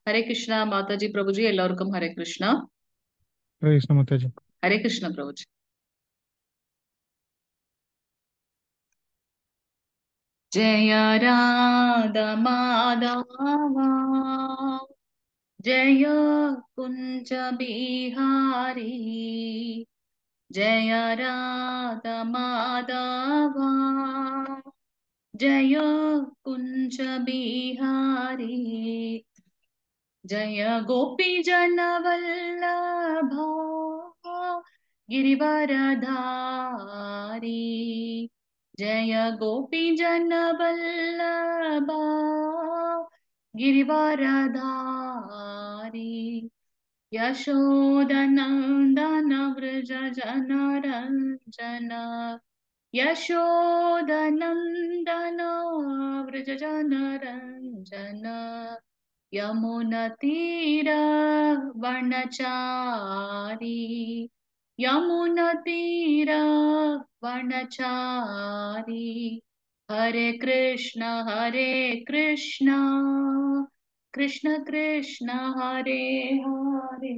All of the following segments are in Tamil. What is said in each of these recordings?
हरे कृष्णा माता जी प्रभु जी एल्लोरुक्कुम हरे कृष्णा हरे कृष्ण माता जी। हरे कृष्ण प्रभु जी। जय राधा माधवा जय कुंज बिहारी जय राधा माधवा जय कुंज बिहारी जय गोपी जन वल्लभा गिरिवरधारी जय गोपी जन वल्लभा गिरिवरधारी यशोदनन्दन व्रज जनरञ्जन यशोदनन्दन व्रज जनरञ्जन यमुनतीरवनचारी यमुनतीरवनचारी हरे कृष्ण कृष्ण कृष्ण हरे हरे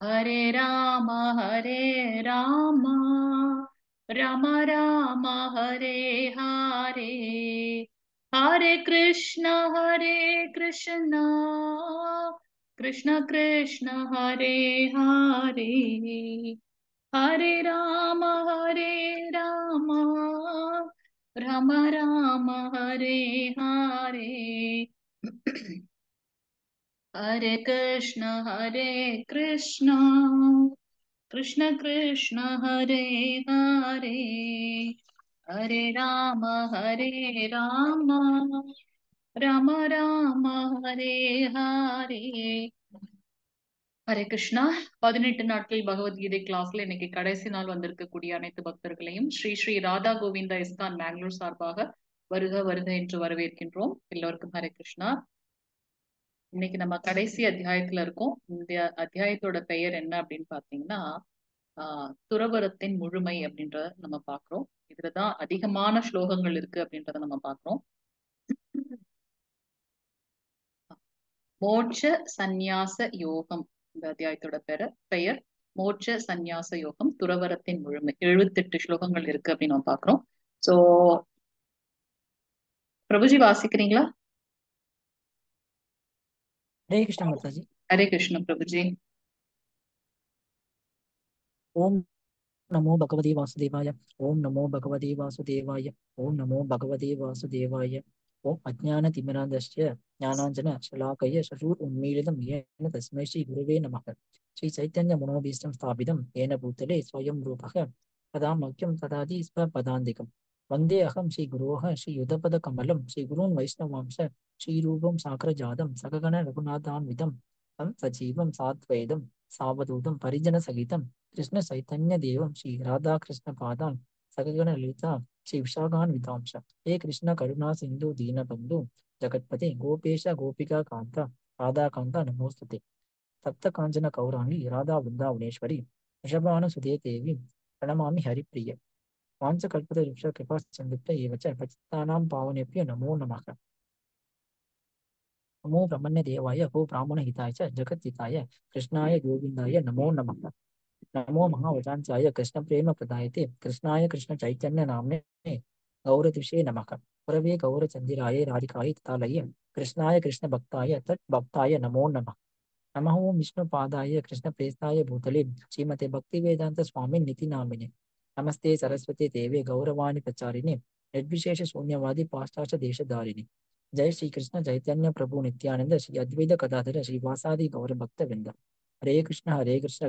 हरे राम राम राम हरे हरे हरे कृष्ण कृष्ण कृष्ण हरे हरे हरे राम राम राम हरे हरे हरे कृष्ण कृष्ण कृष्ण हरे हरे हरे राम राम राम हरे हरे ஹரே கிருஷ்ணா. 18 நாட்கள் பகவத்கீதை கிளாஸ்ல இன்னைக்கு கடைசி நாள் வந்திருக்கக்கூடிய அனைத்து பக்தர்களையும் ஸ்ரீ ஸ்ரீ ராதா கோவிந்தா இஸ்கான் பெங்களூர் சார்பாக வருக வருக என்று வரவேற்கின்றோம். எல்லோருக்கும் ஹரே கிருஷ்ணா. இன்னைக்கு நம்ம கடைசி அத்தியாயத்துல இருக்கோம். இந்த அத்தியாயத்தோட பெயர் என்ன அப்படின்னு பாத்தீங்கன்னா துறவரத்தின் முழுமை அப்படின்றத நம்ம பாக்குறோம். இதுலதான் அதிகமான ஸ்லோகங்கள் இருக்கு அப்படின்றத நம்ம பாக்குறோம். மோட்ச சந்நியாச யோகம் இந்த அத்தியாயத்தோட பெயர் மோட்ச சந்நியாச யோகம் துறவரத்தின் முழுமை. 78 ஸ்லோகங்கள் இருக்கு அப்படின்னு நம்ம பாக்குறோம். சோ பிரபுஜி வாசிக்கிறீங்களா? हरे कृष्ण माता जी। हरे कृष्ण प्रभुजी। ओम नमो भगवते वासुदेवाय। ओम नमो भगवते वासुदेवाय। ओम नमो भगवते वासुदेवाय। ओम अज्ञानतिमिरान्धस्य ज्ञानाञ्जन शलाकय चक्षुरुन्मीलितं येन तस्मै श्री गुरुवे नमः। श्री चैतन्य मनोभीष्टं स्थापितं येन भूतले स्वयं रूपः तदा मह्यं ददाति स्वपदान्तिकं। वन्दे अहं श्रीगुरोः श्रीयुतपदकमलं श्रीगुरून् वैष्णवांश श्रीरूपं साग्रजातं सगगण रघुनाथान्वितं तं सजीवं साद्वैतं सावधूतं परिजनसहितं कृष्ण चैतन्य देवं श्री राधा कृष्ण पादान सगगण ललिता श्री विशाखान्वितांश। हे कृष्ण करुणा सिंधु दीनबंधु जगतपते गोपेश गोपिका कांता राधा कांता नमोस्तुते। तप्त कांचन कौराणी राधा वृंदावनेश्वरी वृषभानुसुते देवी प्रणमामि हरिप्रिय। वाञ्छकल्पतरुक्ष कृपा संयुक्त एव च पतितानां पावनेभ्यो नमो नमः। नमो ब्रह्मण्य देवाय गो ब्राह्मण हिताय च जगद्हिताय कृष्णाय गोविंदाय नमो नमः। नमो महावजांचाय कृष्ण प्रेम प्रदायते कृष्णाय कृष्ण चैतन्य नाम्ने गौरतिषे नमः। पुरवे गौरचंदिराय राधिकाय तथालये कृष्णाय कृष्ण भक्ताय तत् भक्ताय नमो नमः। नमः ओं विष्णुपादाय कृष्ण प्रेस्ताय भूतले श्रीमते भक्तिवेदांत स्वामी निति नामिने नमस्ते सरस्वती देवे गौरवाणी प्रचारिणे निर्विशेष शून्यवादी पाश्चात्य देशधारिणे। जय श्री कृष्ण चैतन्य प्रभु नित्यानंद श्री अद्वैत गदाधर श्रीवासादि गौर भक्त वृंद। हरे कृष्ण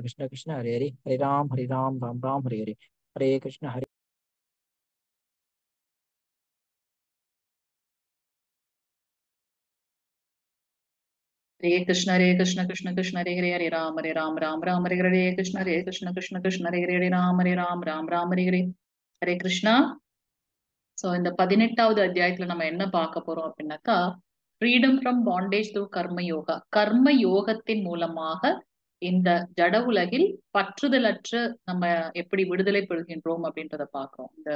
कृष्ण कृष्ण हरे हरे हरे राम राम राम हरे हरे हरे कृष्ण हरे। हरे कृष्ण कृष्ण कृष्ण हरे हरे हरे राम राम राम हरे हरे कृष्ण कृष्ण कृष्ण हरे हरे हरे राम राम हरे हरे हरे कृष्णा. சோ இந்த 18வது அத்தியாயத்துல நம்ம என்ன பார்க்க போறோம் அப்படின்னாக்கா ஃப்ரீடம் ஃப்ரம் பாண்டேஜ் த்ரூ கர்ம யோகா. கர்ம யோகத்தின் மூலமாக இந்த ஜட உலகில் பற்றுதலற்று நம்ம எப்படி விடுதலை பெறுகின்றோம் அப்படின்றத பார்க்கிறோம். இந்த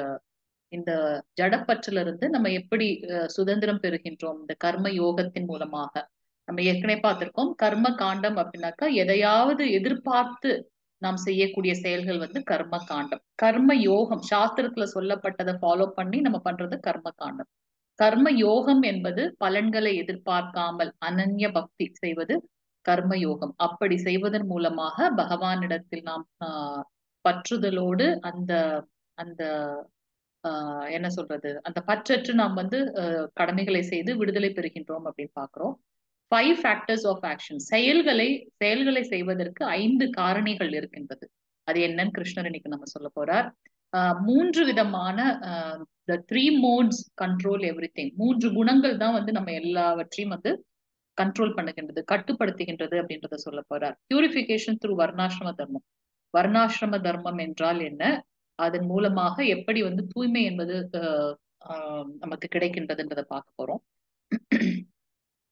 இந்த ஜடப்பற்றில இருந்து நம்ம எப்படி சுதந்திரம் பெறுகின்றோம் இந்த கர்ம யோகத்தின் மூலமாக. நம்ம ஏற்கனவே பார்த்திருக்கோம் கர்ம காண்டம் அப்படின்னாக்கா எதையாவது எதிர்பார்த்து நாம் செய்யக்கூடிய செயல்கள் வந்து கர்ம காண்டம். கர்ம யோகம் சாஸ்திரத்துல சொல்லப்பட்டதை ஃபாலோ பண்ணி நம்ம பண்றது கர்ம காண்டம். கர்ம யோகம் என்பது பலன்களை எதிர்பார்க்காமல் அனன்ய பக்தி செய்வது கர்ம யோகம். அப்படி செய்வதன் மூலமாக பகவானிடத்தில் நாம் பற்றுதலோடு அந்த அந்த என்ன சொல்றது அந்த பற்றற்று நாம் வந்து கடமைகளை செய்து விடுதலை பெறுகின்றோம் அப்படின்னு பாக்குறோம். 5 ஃபேக்டர்ஸ் ஆஃப் ஆக்ஷன், செயல்களை செய்வதற்கு 5 காரணிகள் இருக்கின்றது. அது என்னன்னு கிருஷ்ணர் இன்னைக்கு நம்ம சொல்ல போறார். 3 விதமான the 3 modes control everything. 3 குணங்கள் தான் வந்து நம்ம எல்லாவற்றையும் வந்து கண்ட்ரோல் பண்ணுகின்றது, கட்டுப்படுத்துகின்றது அப்படின்றத சொல்ல போறார். பியூரிஃபிகேஷன் த்ரூ வர்ணாசிரம தர்மம். வர்ணாசிரம தர்மம் என்றால் என்ன, அதன் மூலமாக எப்படி வந்து தூய்மை என்பது நமக்கு கிடைக்கின்றதுன்றதை பார்க்க போறோம்.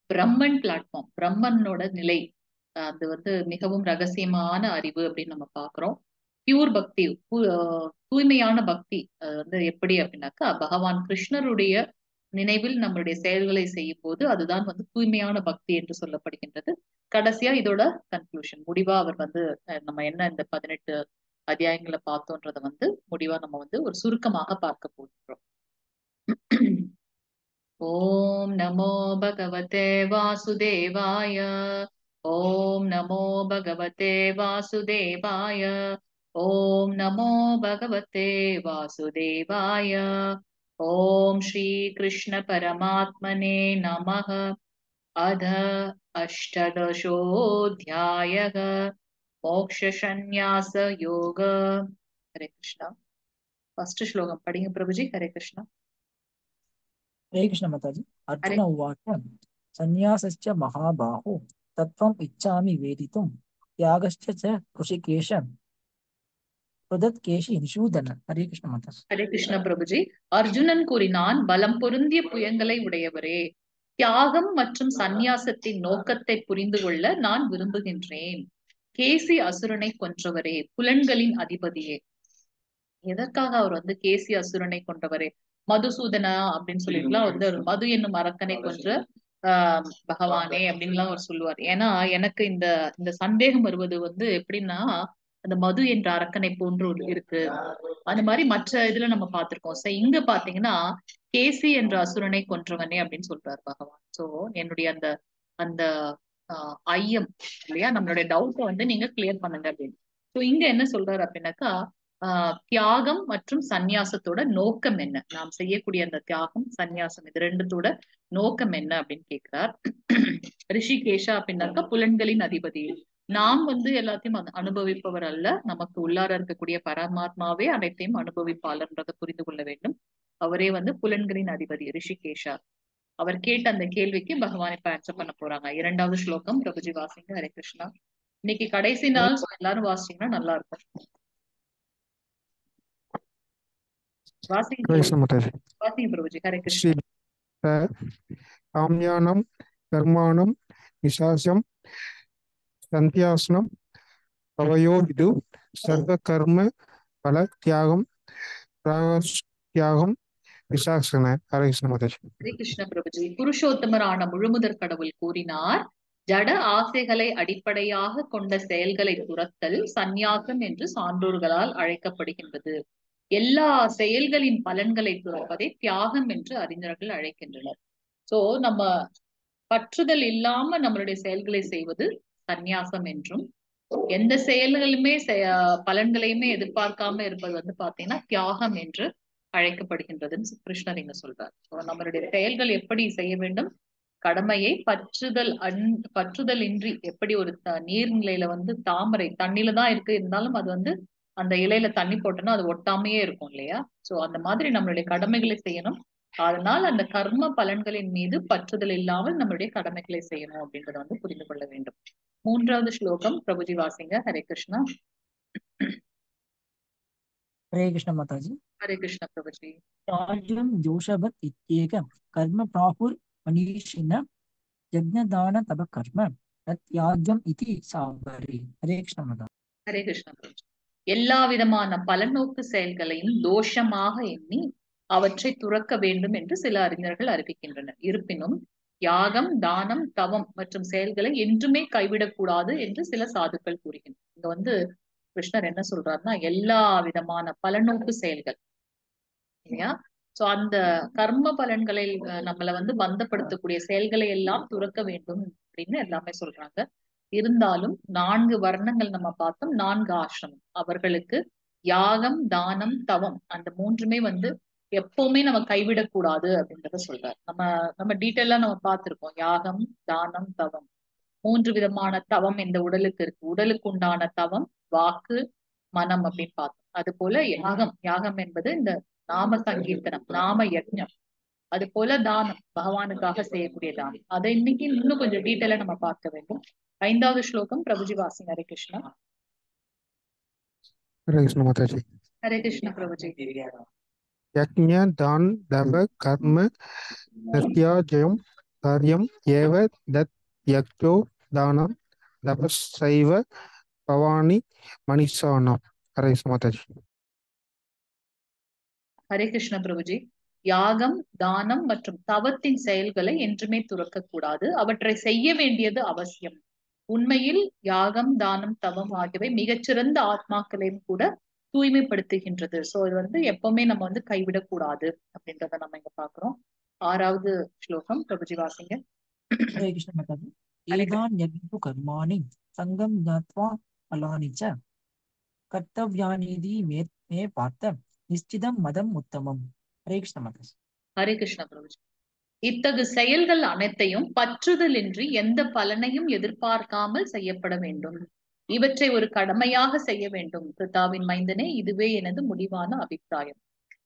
பிரம்மன் பிளாட்ஃபார்ம், பிரம்மனோட நிலை, அது வந்து மிகவும் ரகசியமான அறிவு அப்படின்னு நம்ம பாக்குறோம். பியூர் பக்தி, தூய்மையான பக்தி, அது வந்து எப்படி அப்படின்னாக்கா பகவான் கிருஷ்ணருடைய நினைவில் நம்மளுடைய செயல்களை செய்யும் போது அதுதான் வந்து தூய்மையான பக்தி என்று சொல்லப்படுகின்றது. கடைசியா இதோட கன்க்ளூஷன், முடிவா அவர் வந்து நம்ம என்ன இந்த 18 அத்தியாயங்களை பார்த்தோன்றத வந்து முடிவா நம்ம வந்து ஒரு சுருக்கமாக பார்க்க போகிறோம். ஓம் நமோ பகவதே வாசுதேவாய. ஓம் நமோ பகவதே வாசுதேவாய. ஓம் நமோ பகவதே வாசுதேவாய. ஓம் ஸ்ரீ கிருஷ்ண பரமாத்மனே நமः. அத அஷ்டதசோऽध्यायः மோக்ஷ சந்நியாச யோக. ஹரே கிருஷ்ணா. ஃபர்ஸ்ட் ஸ்லோகம் படிங்க பிரபுஜி. ஹரே கிருஷ்ணா. हरे कृष्ण माताजी। अर्जुन उवाच संन्यासश्च महाबाहो तत्त्वम् इच्छामि वेदितुं त्यागश्च च ऋषिकेश प्रदत्केशि निषूदन। हरे कृष्ण माताजी। ஹரே கிருஷ்ண பிரபுஜி. அர்ஜுனன் கூறினான், பலம் பொருந்திய புயங்களை உடையவரே, தியாகம் மற்றும் சந்நியாசத்தின் நோக்கத்தை புரிந்து கொள்ள நான் விரும்புகின்றேன். கேசி அசுரனை கொன்றவரே, புலன்களின் அதிபதியே. எதற்காக அவர் வந்து கேசி அசுரனை கொன்றவரே, மதுசூதனா அப்படின்னு சொல்லிட்டுலாம் வந்து மது என்னும் அரக்கனை கொன்ற பகவானே அப்படின்லாம் அவர் சொல்லுவார். ஏன்னா எனக்கு இந்த சந்தேகம் வருவது வந்து எப்படின்னா, அந்த மது என்ற அரக்கனை போன்று இருக்கு. அந்த மாதிரி மற்ற இதுல நம்ம பார்த்திருக்கோம். இங்க பாத்தீங்கன்னா கேசி என்ற அசுரனை கொன்றவனே அப்படின்னு சொல்றாரு பகவான். சோ என்னுடைய அந்த அந்த ஐயம் இல்லையா, நம்மளுடைய டவுட்டை வந்து நீங்க கிளியர் பண்ணுங்க அப்படின்னு. சோ இங்க என்ன சொல்றாரு அப்படின்னாக்கா, தியாகம் மற்றும் சந்நியாசத்தோட நோக்கம் என்ன, நாம் செய்யக்கூடிய அந்த தியாகம் சந்நியாசம் இது ரெண்டுத்தோட நோக்கம் என்ன அப்படின்னு கேட்கிறார். ரிஷிகேஷா அப்படின்னாக்கா புலன்களின் அதிபதி. நாம் வந்து எல்லாத்தையும் அனுபவிப்பவர் அல்ல, நமக்கு உள்ளார இருக்கக்கூடிய பரமாத்மாவே அனைத்தையும் அனுபவிப்பாளர்ன்றதை புரிந்து கொள்ள வேண்டும். அவரே வந்து புலன்களின் அதிபதி ரிஷிகேஷா. அவர் கேட்ட அந்த கேள்விக்கு பகவான் இப்ப ஆன்சர் பண்ண போறாங்க. 2வது ஸ்லோகம் பிரபுஜி வாசிங்க. ஹரே கிருஷ்ணா. இன்னைக்கு கடைசி நாள், எல்லாரும் வாசிங்கன்னா நல்லா இருக்கும். வாசிங்க பிரபுஜி. ஹரே கிருஷ்ணா. காம்யானம் கர்மாணம் நிசாசம் சந்நியாசனம் பவயோவிது சர்வ கர்ம பல தியாகம் தியாகம் விசாசன. ஹரே கிருஷ்ண மாதாஜி. ஹரே கிருஷ்ண பிரபுஜி. புருஷோத்தமரான முழுமுதற் கடவுள் கூறினார், ஜட ஆசைகளை அடிப்படையாக கொண்ட செயல்களை துரத்தல் சந்நியாசம் என்று சான்றோர்களால் அழைக்கப்படுகின்றது. எல்லா செயல்களின் பலன்களை துறப்பதை தியாகம் என்று அறிஞர்கள் அழைக்கின்றனர். சோ நம்ம பற்றுதல் இல்லாம நம்மளுடைய செயல்களை செய்வது சந்நியாசம் என்றும், எந்த செயல்களுமே பலன்களையுமே எதிர்பார்க்காம இருப்பது வந்து பாத்தீங்கன்னா தியாகம் என்று அழைக்கப்படுகின்றதுன்னு கிருஷ்ணர் இங்க சொல்றார். நம்மளுடைய செயல்கள் எப்படி செய்ய வேண்டும், கடமையை பற்றுதல் இன்றி, எப்படி ஒரு நீர்நிலையில வந்து தாமரை தண்ணியில தான் இருக்கு, இருந்தாலும் அது வந்து அந்த இலையில தண்ணி போட்டோம்னா அது ஒட்டாமையே இருக்கும் இல்லையா. சோ அந்த மாதிரி நம்மளுடைய கடமைகளை செய்யணும். அதனால் அந்த கர்ம பலன்களின் மீது பற்றுதல் இல்லாமல் நம்மளுடைய கடமைகளை செய்யணும் அப்படின்றத வந்து புரிந்து கொள்ள வேண்டும். 3வது ஸ்லோகம் பிரபுஜி வாசிங்க. ஹரே கிருஷ்ணா. हरे कृष्ण माताजी। हरे कृष्ण प्रभुजी। राज्यं जोषवत् इत्येक कर्म प्राहुर् मनीषिण यज्ञदान तप कर्म तत्याज्यम् इति सावरे। हरे कृष्ण माताजी। हरे कृष्ण प्रभुजी। எல்லா விதமான பலநோக்கு செயல்களையும் தோஷமாக எண்ணி அவற்றை துறக்க வேண்டும் என்று சில அறிஞர்கள் அறிவிக்கின்றனர். இருப்பினும் யாகம், தானம், தவம் மற்றும் செயல்களை என்றுமே கைவிடக்கூடாது என்று சில சாதுக்கள் கூறுகின்றனர். இங்க வந்து கிருஷ்ணர் என்ன சொல்றாருன்னா, எல்லா விதமான பலநோக்கு செயல்கள் இல்லையா, சோ அந்த கர்ம பலன்களை நம்மள வந்து பந்தப்படுத்தக்கூடிய செயல்களை எல்லாம் துறக்க வேண்டும் அப்படின்னு எல்லாமே சொல்றாங்க. இருந்தாலும் 4 வர்ணங்கள் நம்ம பார்த்தோம், 4 ஆசிரமம். அவர்களுக்கு யாகம், தானம், தவம் அந்த 3மே வந்து எப்பவுமே நம்ம கைவிடக்கூடாது அப்படின்றத சொல்றாரு. நம்ம நம்ம டீட்டெயிலா நம்ம பார்த்திருக்கோம். யாகம், தானம், தவம் 3 விதமான தவம் இந்த உடலுக்கு இருக்கு. உடலுக்கு உண்டான தவம், வாக்கு, மனம் அப்படின்னு பார்த்தோம். அது போல யாகம், யாகம் என்பது இந்த நாம சங்கீர்த்தனம், நாம யஜ்ஞம். அது போல தானம், பகவானுக்காக செய்யக்கூடிய தானம். அதை இன்னைக்கு இன்னும் கொஞ்சம் டீட்டெயிலா நம்ம பார்க்க வேண்டும். 5வது ஸ்லோகம் பிரபுஜி வாசிங்க. ஹரே கிருஷ்ணா. हरे कृष्ण माता जी। ஹரே கிருஷ்ண பிரபுஜி. यज्ञ दान दभ कर्म प्रत्याजयं कार्यं एव तत् यज्ञो दानं तपस्सैव भवानि मनीषाणाम्। हरे कृष्ण माता जी। ஹரே கிருஷ்ண பிரபுஜி. யாகம், தானம் மற்றும் தவத்தின் செயல்களை என்றுமே துறக்க கூடாது. அவற்றை செய்ய வேண்டியது அவசியம். உண்மையில் யாகம், தானம், தவம் ஆகியவை மிகச்சிறந்த ஆத்மாக்களையும் கூட தூய்மைப்படுத்துகின்றது. சோ இது வந்து எப்பவுமே நம்ம வந்து கைவிடக்கூடாது அப்படின்றத நம்ம இங்க பாக்குறோம். 6வது ஸ்லோகம் பிரபுஜி வாசிங்க. हरे कृष्ण माताजी। हरे एतान्यग्निषु कर्माणि सङ्गं ज्ञात्वा फलानि च कर्तव्यानीति मे मे पार्थ निश्चितं मदम् उत्तमम्। हरे कृष्ण माताजी। ஹரே கிருஷ்ண பிரபுஜி. இத்தகு செயல்கள் அனைத்தையும் பற்றுதலின்றி எந்த பலனையும் எதிர்பார்க்காமல் செய்யப்பட வேண்டும். இவற்றை ஒரு கடமையாக செய்ய வேண்டும். பிதாவின் மைந்தனே, இதுவே எனது முடிவான அபிப்பிராயம்.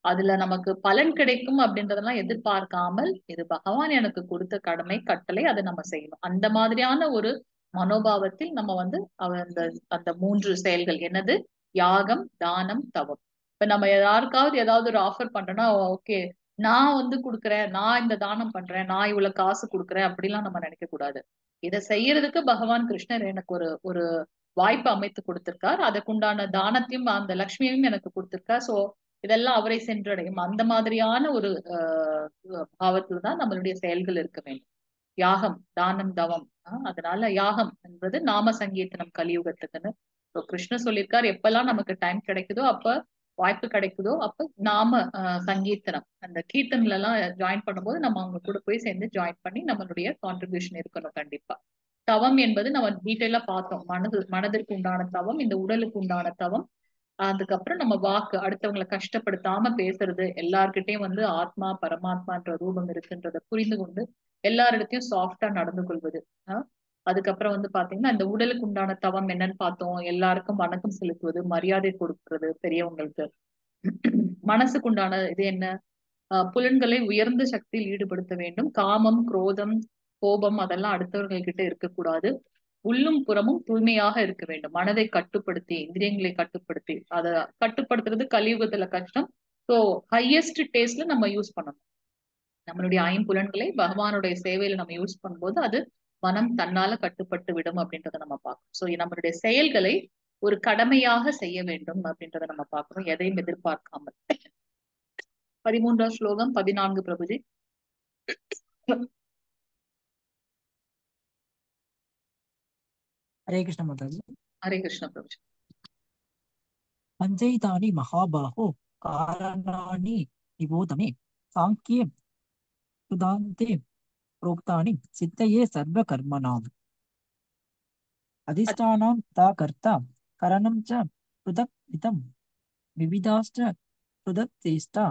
அதுல நமக்கு பலன் கிடைக்கும் அப்படின்றதெல்லாம் எதிர்பார்க்காமல், இது பகவான் எனக்கு கொடுத்த கடமை, கட்டளை, அதை நம்ம செய்யணும். அந்த மாதிரியான ஒரு மனோபாவத்தில் நம்ம வந்து அந்த அந்த 3 செயல்கள் என்னது, யாகம், தானம், தவம். இப்ப நம்ம யாருக்காவது ஏதாவது ஒரு ஆஃபர் பண்றோம்னா, ஓகே நான் வந்து கொடுக்குறேன், நான் இந்த தானம் பண்றேன், நான் இவ்வளவு காசு கொடுக்குறேன் அப்படிலாம் நம்ம நினைக்க கூடாது. இதை செய்யறதுக்கு பகவான் கிருஷ்ணர் எனக்கு ஒரு ஒரு வாய்ப்பு அமைத்து கொடுத்திருக்கார். அதுக்குண்டான தானத்தையும் அந்த லட்சுமியையும் எனக்கு கொடுத்திருக்கார். சோ இதெல்லாம் அவரை சென்றடையும். அந்த மாதிரியான ஒரு பாவத்துல தான் நம்மளுடைய செயல்கள் இருக்க வேண்டும். யாகம், தானம், தவம். அதனால யாகம் என்பது நாம சங்கீர்த்தனம் கலியுகத்துக்குன்னு கிருஷ்ணர் சொல்லியிருக்கார். எப்பெல்லாம் நமக்கு டைம் கிடைக்குதோ, அப்ப வாய்ப்பு கிடைக்குதோ, அப்ப நாம சங்கீர்த்தனம் அந்த கீர்த்தன்ல எல்லாம் ஜாயின் பண்ணும்போது நம்ம அவங்க கூட போய் சேர்ந்து ஜாயின் பண்ணி நம்மளுடைய கான்ட்ரிபியூஷன் இருக்கணும் கண்டிப்பா. தவம் என்பது நம்ம டீட்டெயிலா பார்த்தோம். மனதிற்கு உண்டான தவம், இந்த உடலுக்கு உண்டான தவம். அதுக்கப்புறம் நம்ம வாக்கு, அடுத்தவங்களை கஷ்டப்படுத்தாம பேசுறது, எல்லார்கிட்டையும் வந்து ஆத்மா பரமாத்மான்ற ரூபம் இருக்குன்றத புரிந்து கொண்டு எல்லாரிடத்தையும் சாஃப்டா நடந்து கொள்வது. அதுக்கப்புறம் வந்து பாத்தீங்கன்னா இந்த உடலுக்கு உண்டான தவம் என்னன்னு பார்த்தோம். எல்லாருக்கும் வணக்கம் செலுத்துவது, மரியாதை கொடுக்கிறது பெரியவங்களுக்கு. மனசுக்கு உண்டான இது என்ன, புலன்களை உயர்ந்த சக்தியில் ஈடுபடுத்த வேண்டும். காமம், குரோதம், கோபம் அதெல்லாம் அடுத்தவர்கள் கிட்ட இருக்கக்கூடாது. உள்ளும் புறமும் தூய்மையாக இருக்க வேண்டும். மனதை கட்டுப்படுத்தி, இந்திரியங்களை கட்டுப்படுத்தி, அதை கட்டுப்படுத்துறது கலியுகத்துல கஷ்டம். சோ ஹையஸ்ட் டேஸ்ட்ல நம்ம யூஸ் பண்ணணும். நம்மளுடைய ஐம்புலன்களை பகவானுடைய சேவையில நம்ம யூஸ் பண்ணும்போது அது மனம் தன்னால கட்டுப்பட்டு விடும் அப்படின்றத நம்ம பார்க்கணும். சோ நம்மளுடைய செயல்களை ஒரு கடமையாக செய்ய வேண்டும் அப்படின்றத நம்ம பார்க்கணும், எதையும் எதிர்பார்க்காமல். 13வது ஸ்லோகம் 14 பிரபுஜி. हरे कृष्ण माताजी। ஹரே கிருஷ்ண பிரபுஜி. पञ्चैतानि महाबाहो कारणानि निबोध मे सांख्ये सुदान्ते प्रोक्तानि सिद्धये सर्वकर्मणाम् अधिष्ठानं ता कर्ता करणं च पृथक् विधं विविधाश्च पृथक् चेष्टा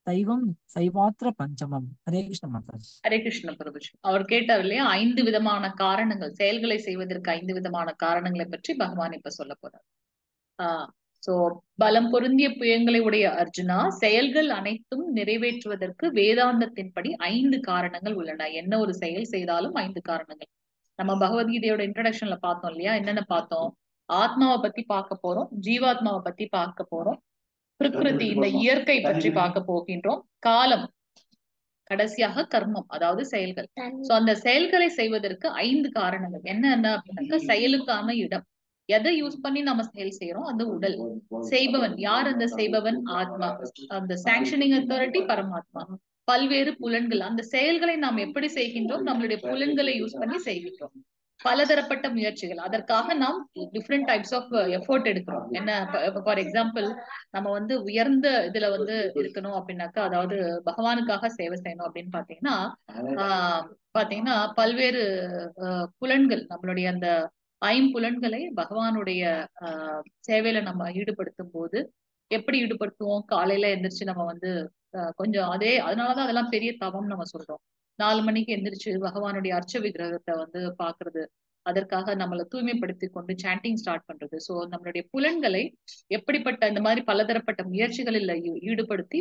தைவம் சைவாத்திர பஞ்சமம். ஹரே கிருஷ்ண மாதாஜி. ஹரே கிருஷ்ண பிரபுஜி. அவர் கேட்டார் இல்லையா, 5 விதமான காரணங்கள், செயல்களை செய்வதற்கு 5 விதமான காரணங்களை பற்றி பகவான் இப்ப சொல்ல போறார். சோ பலம் பொருந்திய புயங்களை உடைய அர்ஜுனா, செயல்கள் அனைத்தும் நிறைவேற்றுவதற்கு வேதாந்தத்தின்படி 5 காரணங்கள் உள்ளன. என்ன ஒரு செயல் செய்தாலும் 5 காரணங்கள். நம்ம பகவத்கீதையோட இன்ட்ரடக்ஷன்ல பார்த்தோம் இல்லையா, என்னென்ன பார்த்தோம், ஆத்மாவை பத்தி பார்க்க போறோம், ஜீவாத்மாவை பத்தி பார்க்க போறோம், பிரகிருதி இந்த இயற்கை பற்றி பார்க்க போகின்றோம், காலம், கடைசியாக கர்மம் அதாவது செயல்கள். சோ அந்த செயல்களை செய்வதற்கு 5 காரணங்கள். என்ன அப்படின்னாக்க செயலுக்கான இடம், எதை யூஸ் பண்ணி நம்ம செயல் செய்யறோம்? அந்த உடல். செய்பவன் யார்? அந்த செய்பவன் ஆத்மா. அந்த சாங்ஷனிங் அத்தாரிட்டி பரமாத்மா. பல்வேறு புலன்கள், அந்த செயல்களை நாம் எப்படி செய்கின்றோம்? நம்மளுடைய புலன்களை யூஸ் பண்ணி செய்கின்றோம். பலதரப்பட்ட முயற்சிகள், அதற்காக நாம் டிஃப்ரெண்ட் டைப்ஸ் ஆஃப் எஃபோர்ட் எடுக்கிறோம். என்ன, ஃபார் எக்ஸாம்பிள், நம்ம வந்து உயர்ந்த இதுல வந்து இருக்கணும் அப்படின்னாக்கா, அதாவது பகவானுக்காக சேவை செய்யணும் அப்படின்னு பாத்தீங்கன்னா, பாத்தீங்கன்னா பல்வேறு புலன்கள், நம்மளுடைய அந்த ஐம்புலன்களை பகவானுடைய சேவையில நம்ம ஈடுபடுத்தும் போது எப்படி ஈடுபடுத்துவோம்? காலையில எந்திரிச்சு நம்ம வந்து கொஞ்சம் அதனாலதான் அதெல்லாம் பெரிய தவம் நம்ம சொல்றோம். 4 மணிக்கு எந்திரிச்சு பகவானுடைய அர்ச்ச விக்கிரகத்தை வந்து பாக்குறது, அதற்காக நம்மளை தூய்மைப்படுத்தி கொண்டு சாண்டிங் ஸ்டார்ட் பண்றது. சோ நம்மளுடைய புலன்களை எப்படிப்பட்ட இந்த மாதிரி பலதரப்பட்ட முயற்சிகளில் ஈடுபடுத்தி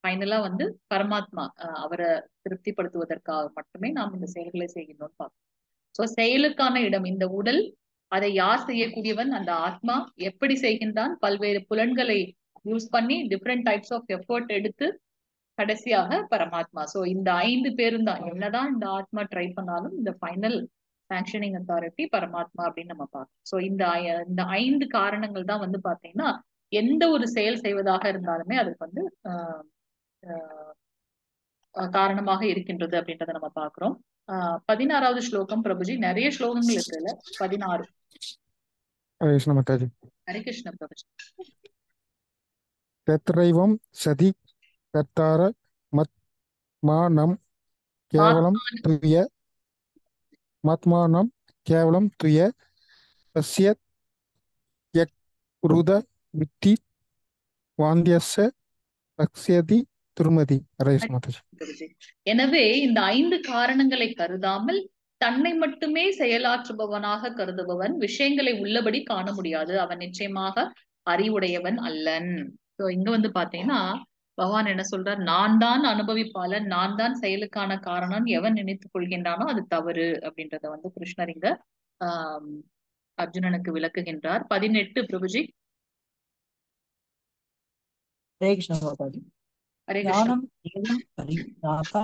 ஃபைனலா வந்து பரமாத்மா அவரை திருப்திப்படுத்துவதற்காக மட்டுமே நாம் இந்த செயல்களை செய்கின்றோம் பார்க்கணும். சோ செயலுக்கான இடம் இந்த உடல். அதை யார் செய்யக்கூடியவன்? அந்த ஆத்மா. எப்படி செய்கின்றான்? பல்வேறு புலன்களை யூஸ் பண்ணி டிஃப்ரெண்ட் டைப்ஸ் ஆஃப் எஃபர்ட் எடுத்து கடைசியாக பரமாத்மா. சோ இந்த 5 பேரும் தான், என்னதான் இந்த ஆத்மா ட்ரை பண்ணாலும் இந்த ஃபைனல் சாங்ஷனிங் அத்தாரிட்டி பரமாத்மா அப்படின்னு நம்ம பார்க்கணும். சோ இந்த 5 காரணங்கள் தான் வந்து பாத்தீங்கன்னா எந்த ஒரு செயல் செய்வதாக இருந்தாலுமே அதுக்கு வந்து காரணமாக இருக்கின்றது அப்படின்றத நம்ம பாக்குறோம். 16வது ஸ்லோகம் பிரபுஜி. நிறைய ஸ்லோகங்கள் இருக்குல்ல? 16. ஹரே கிருஷ்ண மாதாஜி. ஹரே கிருஷ்ண பிரபுஜி. தத்ரைவம் சதி கர்த்தார மத்மானம் கேவலம் துய மத்மானம் கேவலம் துய தஸ்ய யக்ருத வித்தி வாந்தியஸ்ய லக்ஷ்யதி துர்மதி. ஹரே கிருஷ்ண மாதாஜி. எனவே இந்த 5 காரணங்களை கருதாமல் தன்னை மட்டுமே செயலாற்றுபவனாக கருதுபவன் விஷயங்களை உள்ளபடி காண முடியாது. அவன் நிச்சயமாக அறிவுடையவன் அல்லன். சோ இங்க வந்து பாத்தீங்கன்னா பகவான் என்ன சொல்றார்? நான் தான் அனுபவிப்பாளன், நான் தான் செயலுக்கான காரணம் எவன் நினைத்துக் கொள்கின்றானோ அது தவறு அப்படின்றத வந்து கிருஷ்ணர் இங்க ஆஹ் அர்ஜுனனுக்கு விளக்குகின்றார். 18 பிரபுஜி. ஹரே கிருஷ்ண மாதாஜி. ஹரே கிருஷ்ண. ஞானம் ஏவம் பரிஞாதா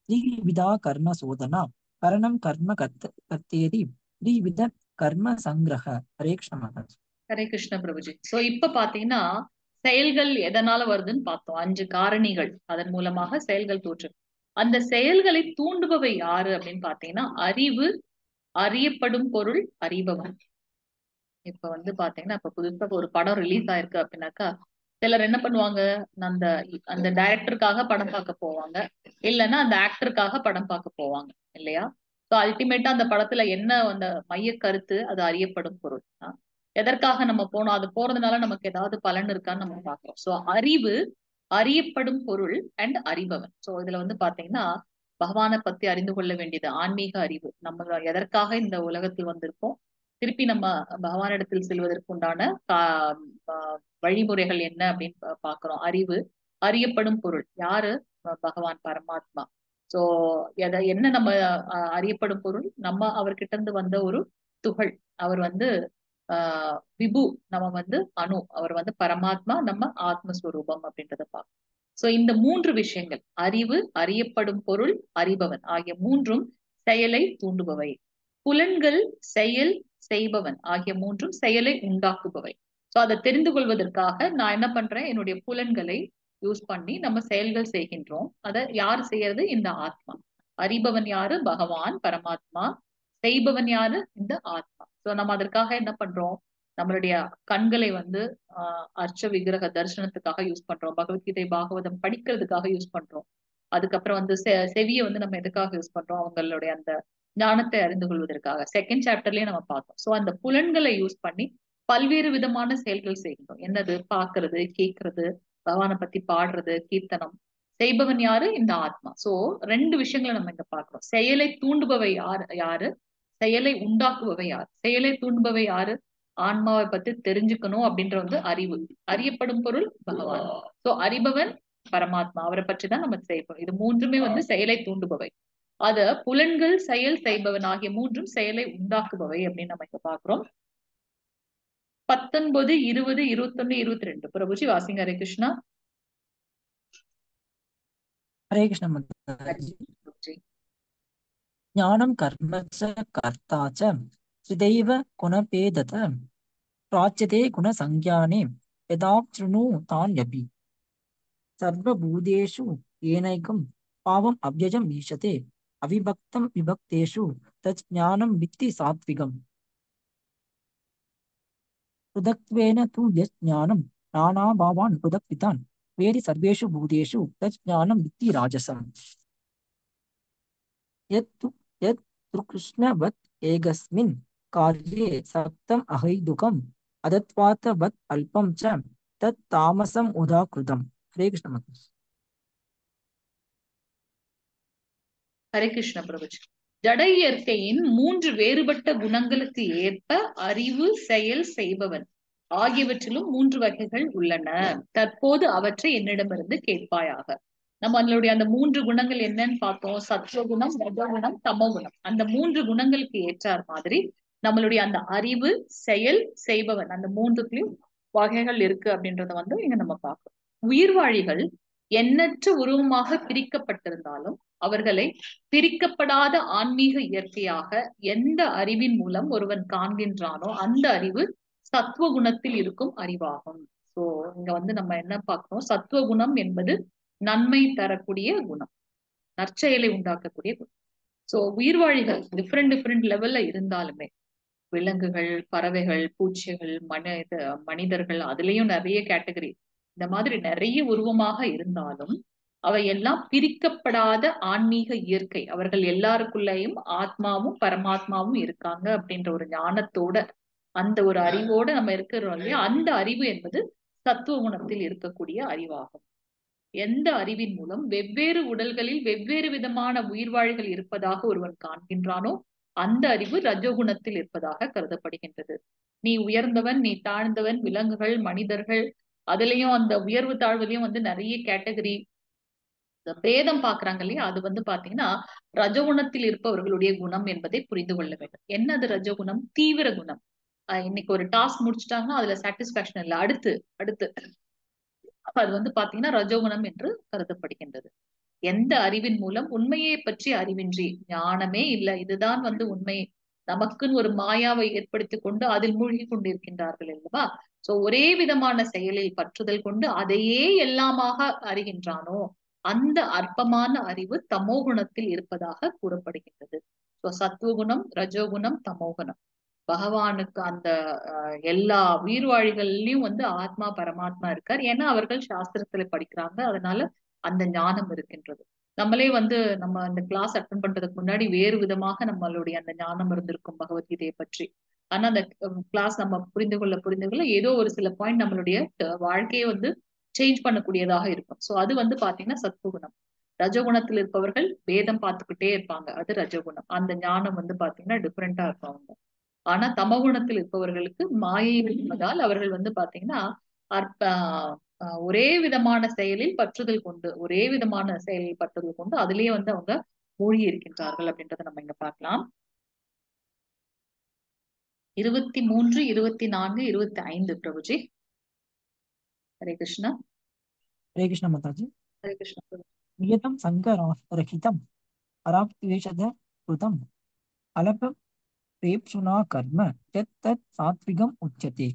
த்ரிவிதா கர்ம சோதனா கரணம் கர்ம கர்த்தேதி த்ரிவித கர்ம சங்கிரஹ. ஹரே கிருஷ்ண மாதாஜி. ஹரே கிருஷ்ண பிரபுஜி. சோ இப்ப பாத்தீங்கன்னா செயல்கள் எதனால வருதுன்னு பார்த்தோம். 5 காரணிகள், அதன் மூலமாக செயல்கள் தோற்று. அந்த செயல்களை தூண்டுபவை யாரு அப்படின்னு பாத்தீங்கன்னா அறிவு, அறியப்படும் பொருள், அறிபவன். இப்ப வந்து பாத்தீங்கன்னா இப்ப புதுசா ஒரு படம் ரிலீஸ் ஆயிருக்கு அப்படின்னாக்கா சிலர் என்ன பண்ணுவாங்க? அந்த அந்த டைரக்டருக்காக படம் பார்க்க போவாங்க, இல்லைன்னா அந்த ஆக்டருக்காக படம் பார்க்க போவாங்க இல்லையா? சோ அல்டிமேட்டா அந்த படத்துல என்ன அந்த மைய கருத்து? அது அறியப்படும் பொருள். எதற்காக நம்ம போனோம்? அது போறதுனால நமக்கு ஏதாவது பலன் இருக்கான்னு நம்ம பார்க்கிறோம். சோ அறிவு, அறியப்படும் பொருள் அண்ட் அறிபவன். சோ இதுல வந்து பாத்தீங்கன்னா பகவானை பத்தி அறிந்து கொள்ள வேண்டியது ஆன்மீக அறிவு. நம்ம எதற்காக இந்த உலகத்தில் வந்திருக்கோம், திருப்பி நம்ம பகவானிடத்தில் செல்வதற்கு உண்டான வழிமுறைகள் என்ன அப்படின்னு பாக்குறோம். அறிவு, அறியப்படும் பொருள் யாரு? பகவான் பரமாத்மா. சோ என்ன நம்ம அறியப்படும் பொருள்? நம்ம அவர்கிட்ட இருந்து வந்த ஒரு துகள். அவர் வந்து விபு, நம்ம வந்து அணு, அவர் வந்து பரமாத்மா, நம்ம ஆத்மஸ்வரூபம் அப்படின்றத பார்க்கணும். சோ இந்த 3 விஷயங்கள், அறிவு, அறியப்படும் பொருள், அறிபவன் ஆகிய 3ம் செயலை தூண்டுபவை. புலன்கள், செயல், செய்பவன் ஆகிய 3ம் செயலை உண்டாக்குபவை. சோ அதை தெரிந்து கொள்வதற்காக நான் என்ன பண்றேன்? என்னுடைய புலன்களை யூஸ் பண்ணி நம்ம செயல்கள் செய்கின்றோம். அதை யார் செய்யறது? இந்த ஆத்மா. அறிபவன் யாரு? பகவான் பரமாத்மா. செய்பவன் யாரு? இந்த ஆத்மா. சோ நம்ம அதற்காக என்ன பண்றோம்? நம்மளுடைய கண்களை வந்து அர்ச்ச விக்கிரக தரிசனத்துக்காக யூஸ் பண்றோம். பகவத்கீதை பாகவதம் படிக்கிறதுக்காக யூஸ் பண்றோம். அதுக்கப்புறம் வந்து செவியை வந்து நம்ம எதுக்காக யூஸ் பண்றோம்? அவங்களுடைய அந்த ஞானத்தை அறிந்து கொள்வதற்காக. செகண்ட் சாப்டர்லயே நம்ம பார்த்தோம். சோ அந்த புலன்களை யூஸ் பண்ணி பல்வேறு விதமான செயல்கள் செய்கின்றோம். என்னது? பாக்குறது, கேட்கறது, பகவானை பத்தி பாடுறது, கீர்த்தனம். செய்பவன் யாரு? இந்த ஆத்மா. சோ 2 விஷயங்களை நம்ம இங்க பார்க்கிறோம். செயலை தூண்டுபவை யாரு? செயலை உண்டாக்குபவை யார்? செயலை தூண்டுபவை யாரு? ஆன்மாவை பத்தி தெரிஞ்சுக்கணும் அப்படின்ற வந்து அறிவு. அறியப்படும் பொருள் பகவான். சோ அறிபவன் பரமாத்மா, அவரை பற்றி தான் நம்ம செய்யப்போம். இது 3மே வந்து செயலை தூண்டுபவை. அத புலன்கள், செயல், செய்பவன் ஆகிய 3ம் செயலை உண்டாக்குபவை அப்படின்னு நம்ம இங்க பாக்குறோம். 19, 20, 21, 22 பிரபுஜி வாசிங்க. ஹரே கிருஷ்ணா. ஹரே கிருஷ்ண மாதாஜி. ஞானம் கர்ம ச கர்த்தா ச श्रुतैव गुणपेदत प्राच्यते गुणसंज्ञाने यदा शृणु तान्यपि सर्वभूतेषु येनैकं पावम् अव्ययम् ईशते अविभक्तं विभक्तेषु तज्ज्ञानं वित्ति सात्विकम् पृथक्त्वेन तु यज्ज्ञानं नानाभावान् पृथक्वितान् वेदि सर्वेषु भूतेषु तज्ज्ञानं वित्ति राजसम् यत्तु यत् कृष्णवत् एकस्मिन् कार्ये सक्तम् अहैतुकम् अदत्वात् वत् अल्पं च तत् तामसम् उदाकृतम् हरे कृष्ण माता। ஹரே கிருஷ்ண பிரபுஜி. ஜட இயற்கையின் 3 வேறுபட்ட குணங்களுக்கு ஏற்ப அறிவு, செயல், செய்பவன் ஆகியவற்றிலும் 3 வகைகள் உள்ளன. தற்போது அவற்றை என்னிடமிருந்து கேட்பாயாக. நம்மளுடைய அந்த 3 குணங்கள் என்னன்னு பார்த்தோம். சத்வகுணம், ரஜோகுணம், தமோகுணம். அந்த 3 குணங்களுக்கு ஏற்றார் மாதிரி நம்மளுடைய அந்த அறிவு, செயல், செய்பவன் அந்த 3த்துலயும் வகைகள் இருக்கு அப்படின்றத வந்து இங்க நம்ம பார்க்கிறோம். உயிர்வாழிகள் எண்ணற்ற உருவமாக பிரிக்கப்பட்டிருந்தாலும் அவர்களை பிரிக்கப்படாத ஆன்மீக இயற்கையாக எந்த அறிவின் மூலம் ஒருவன் காண்கின்றானோ அந்த அறிவு சத்துவகுணத்தில் இருக்கும் அறிவாகும். சோ இங்க வந்து நம்ம என்ன பார்க்கிறோம், சத்துவகுணம் என்பது நன்மை தரக்கூடிய குணம், நற்செயலை உண்டாக்கக்கூடிய குணம். சோ உயிர்வாழிகள் டிஃப்ரெண்ட் லெவல்ல இருந்தாலுமே, விலங்குகள், பறவைகள், பூச்சிகள், மனிதர்கள், அதுலயும் நிறைய கேட்டகரி, இந்த மாதிரி நிறைய உருவமாக இருந்தாலும் அவை எல்லாம் பிரிக்கப்படாத ஆன்மீக இயற்கை. அவர்கள் எல்லாருக்குள்ளேயும் ஆத்மாவும் பரமாத்மாவும் இருக்காங்க அப்படின்ற ஒரு ஞானத்தோட, அந்த ஒரு அறிவோட நம்ம இருக்கிறோம் இல்லையா, அந்த அறிவு என்பது சத்துவ குணத்தில் இருக்கக்கூடிய அறிவாகும். எந்த அறிவின் மூலம் வெவ்வேறு உடல்களில் வெவ்வேறு விதமான உயிர்வாழ்கள் இருப்பதாக ஒருவன் காண்கின்றானோ அந்த அறிவு ரஜோகுணத்தில் இருப்பதாக கருதப்படுகின்றது. நீ உயர்ந்தவன், நீ தாழ்ந்தவன், விலங்குகள், மனிதர்கள், அதுலயும் அந்த உயர்வு தாழ்வுலயும் வந்து நிறைய கேட்டகரி பேதம் பாக்குறாங்க இல்லையா, அது வந்து பாத்தீங்கன்னா ரஜகுணத்தில் இருப்பவர்களுடைய குணம் என்பதை புரிந்து கொள்ள வேண்டும். என்னது ரஜகுணம்? தீவிர குணம். இன்னைக்கு ஒரு டாஸ்க் முடிச்சுட்டாங்கன்னா அதுல சாட்டிஸ்பாக்சன் இல்லை, அடுத்து அடுத்து அது வந்து பாத்தீங்கன்னா ரஜோகுணம் என்று கருதப்படுகின்றது. எந்த அறிவின் மூலம் உண்மையை பற்றி அறிவின்றி, ஞானமே இல்லை, இதுதான் வந்து உண்மை, நமக்குன்னு ஒரு மாயாவை ஏற்படுத்திக் கொண்டு அதில் மூழ்கி கொண்டிருக்கின்றார்கள் அல்லவா. சோ ஒரே விதமான செயலில் பற்றுதல் கொண்டு அதையே எல்லாமாக அறிகின்றானோ அந்த அற்பமான அறிவு தமோகுணத்தில் இருப்பதாக கூறப்படுகின்றது. சோ சத்துவகுணம், ரஜோகுணம், தமோகுணம். பகவானுக்கு அந்த எல்லா உயிர்வாழிகள்லயும் வந்து ஆத்மா பரமாத்மா இருக்கார். ஏன்னா அவர்கள் சாஸ்திரத்துல படிக்கிறாங்க, அதனால அந்த ஞானம் இருக்கின்றது. நம்மளே வந்து நம்ம இந்த கிளாஸ் அட்டன் பண்றதுக்கு முன்னாடி வேறு விதமாக நம்மளுடைய அந்த ஞானம் இருந்திருக்கும் பகவத்கீதையை பற்றி. ஆனா அந்த கிளாஸ் நம்ம புரிந்து கொள்ள ஏதோ ஒரு சில பாயிண்ட் நம்மளுடைய வாழ்க்கையை வந்து சேஞ்ச் பண்ணக்கூடியதாக இருக்கும். சோ அது வந்து பாத்தீங்கன்னா சத்துவகுணம். ரஜகுணத்தில் இருப்பவர்கள் வேதம் பார்த்துக்கிட்டே இருப்பாங்க, அது ரஜகுணம். அந்த ஞானம் வந்து பாத்தீங்கன்னா டிஃப்ரெண்டா இருக்கும் அவங்க. ஆனா தமகுணத்தில் இருப்பவர்களுக்கு மாயை இருப்பதால் அவர்கள் வந்து பாத்தீங்கன்னா அற்ப ஒரே விதமான செயலில் பற்றுதல் கொண்டு, ஒரே விதமான செயலில் பற்றுதல் கொண்டு அதிலேயே வந்து அவங்க மூழ்கி இருக்கின்றார்கள் அப்படின்றத நம்ம இங்க பார்க்கலாம். 23, 24, 25 பிரபுஜி. ஹரே கிருஷ்ணா. हरे कृष्ण माता जी। ஹரே கிருஷ்ணா பிரபு. नियतं संगरहितम् अराक्द्वेषद कृतम् अलप प्रेप्सुना कर्म यत् तत् सात्विकम् उच्यते।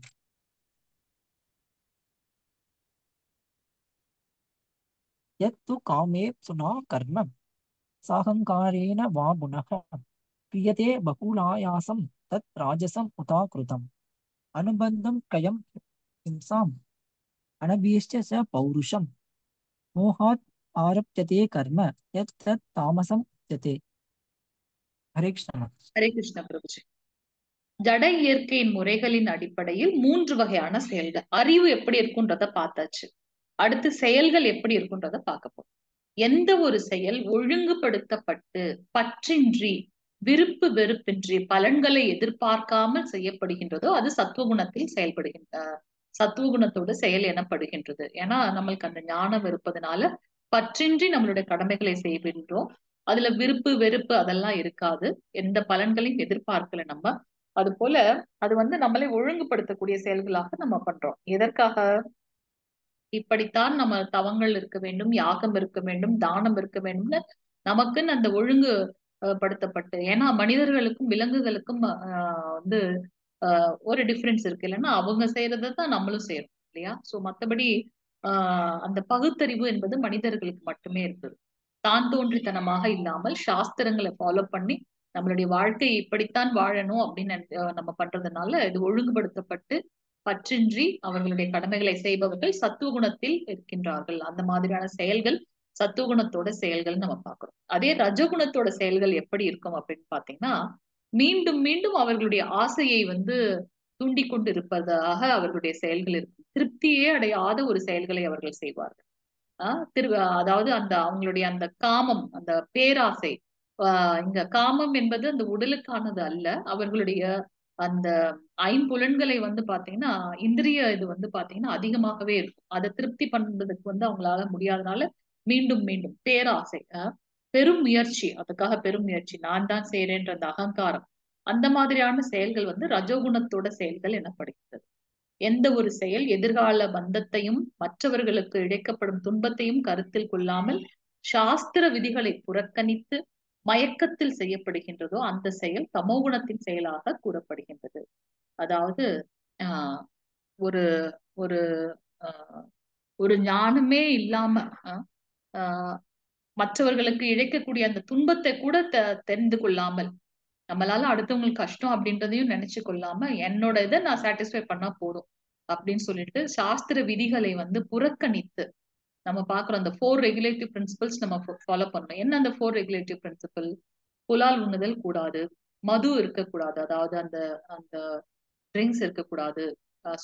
यत्तु कामेप्सुना कर्म साहंकारेण वा पुनः क्रियते बहुलायासं तत् राजसम् उदाकृतम् अनुबन्धं कयं हिंसाम् अनभीष्ट स पौरुषम् मोहात् आरप्यते कर्म यत् तत् तामसम् उच्यते। हरे कृष्ण। ஹரே கிருஷ்ணா பிரபுஜி. ஜட இயற்கையின் முறைகளின் அடிப்படையில் 3 வகையான செயல்கள். அறிவு எப்படி இருக்குன்றத பார்த்தாச்சு. அடுத்து செயல்கள் எப்படி இருக்குன்றத பார்க்க போறோம். எந்த ஒரு செயல் ஒழுங்குபடுத்தப்பட்டு பற்றின்றி, விருப்பு வெறுப்பின்றி, பலன்களை எதிர்பார்க்காமல் செய்யப்படுகின்றதோ அது சத்துவகுணத்தில் சத்துவகுணத்தோட செயல் எனப்படுகின்றது. ஏன்னா நம்மளுக்கு அந்த ஞானம் இருப்பதனால பற்றின்றி நம்மளுடைய கடமைகளை செய்கின்றோம். அதுல விருப்பு வெறுப்பு அதெல்லாம் இருக்காது, எந்த பலன்களையும் எதிர்பார்க்கல நம்ம. அது போல அது வந்து நம்மளை ஒழுங்குபடுத்தக்கூடிய செயல்களாக நம்ம பண்றோம். எதற்காக? இப்படித்தான் நம்ம தவங்கள் இருக்க வேண்டும், யாகம் இருக்க வேண்டும், தானம் இருக்க வேண்டும்னு நமக்குன்னு அந்த ஒழுங்கு படுத்தப்பட்டு, ஏன்னா மனிதர்களுக்கும் விலங்குகளுக்கும் வந்து ஒரு டிஃபரன்ஸ் இருக்கு. இல்லைன்னா அவங்க செய்யறதை தான் நம்மளும் செய்யறோம் இல்லையா? சோ மத்தபடி அந்த பகுத்தறிவு என்பது மனிதர்களுக்கு மட்டுமே இருக்குது. தான் தோன்றித்தனமாக இல்லாமல் சாஸ்திரங்களை ஃபாலோ பண்ணி நம்மளுடைய வாழ்க்கையை இப்படித்தான் வாழணும் அப்படின்னு நம்ம பண்றதுனால இது ஒழுங்குபடுத்தப்பட்டு பற்றின்றி அவர்களுடைய கடமைகளை செய்பவர்கள் சத்துவகுணத்தில் இருக்கின்றார்கள். அந்த மாதிரியான செயல்கள் சத்துவகுணத்தோட செயல்கள் நம்ம பார்க்கிறோம். அதே ரஜகுணத்தோட செயல்கள் எப்படி இருக்கும் அப்படின்னு பாத்தீங்கன்னா, மீண்டும் மீண்டும் அவர்களுடைய ஆசையை வந்து தூண்டிக் கொண்டு இருப்பதாக அவர்களுடைய செயல்கள் இருக்கும். திருப்தியே அடையாத ஒரு செயல்களை அவர்கள் செய்வார்கள். அதாவது அந்த அவங்களுடைய அந்த காமம், அந்த பேராசை, இங்க காமம் என்பது அந்த உடலுக்கானது அல்ல. அவர்களுடைய அந்த ஐம்புலன்களை வந்து பாத்தீங்கன்னா, இந்திரிய இது வந்து பாத்தீங்கன்னா அதிகமாகவே இருக்கும். அதை திருப்தி பண்றதுக்கு வந்து அவங்களால முடியாதனால மீண்டும் மீண்டும் பேராசை, பெரும் முயற்சி, அதுக்காக பெரும் முயற்சி, நான் தான் செய்யறேன்ற அந்த அகங்காரம், அந்த மாதிரியான செயல்கள் வந்து ரஜோகுணத்தோட செயல்கள் எனப்படுகிறது. எந்த ஒரு செயல் எதிர்கால பந்தத்தையும் மற்றவர்களுக்கு இழைக்கப்படும் துன்பத்தையும் கருத்தில் கொள்ளாமல் சாஸ்திர விதிகளை புறக்கணித்து மயக்கத்தில் செய்யப்படுகின்றதோ அந்த செயல் தமோகுணத்தின் செயலாக கூறப்படுகின்றது. அதாவது ஆஹ் ஒரு ஒரு ஆஹ் ஒரு ஞானமே இல்லாம ஆஹ் மற்றவர்களுக்கு இழைக்கக்கூடிய அந்த துன்பத்தை கூட தெரிந்து கொள்ளாமல், நம்மளால அடுத்தவங்களுக்கு கஷ்டம் அப்படின்றதையும் நினைச்சு கொள்ளாம என்னோட இதை நான் சாட்டிஸ்ஃபை பண்ணா போதும் அப்படின்னு சொல்லிட்டு சாஸ்திர விதிகளை வந்து புறக்கணித்து நம்ம பாக்குறோம். அந்த 4 ரெகுலேட்டிவ் பிரின்சிபல்ஸ் நம்ம ஃபாலோ பண்ணணும். என்ன அந்த 4 ரெகுலேட்டிவ் பிரின்சிபல்? புலால் உண்ணுதல் கூடாது, மது இருக்கக்கூடாது, அதாவது அந்த அந்த ட்ரிங்க்ஸ் இருக்கக்கூடாது,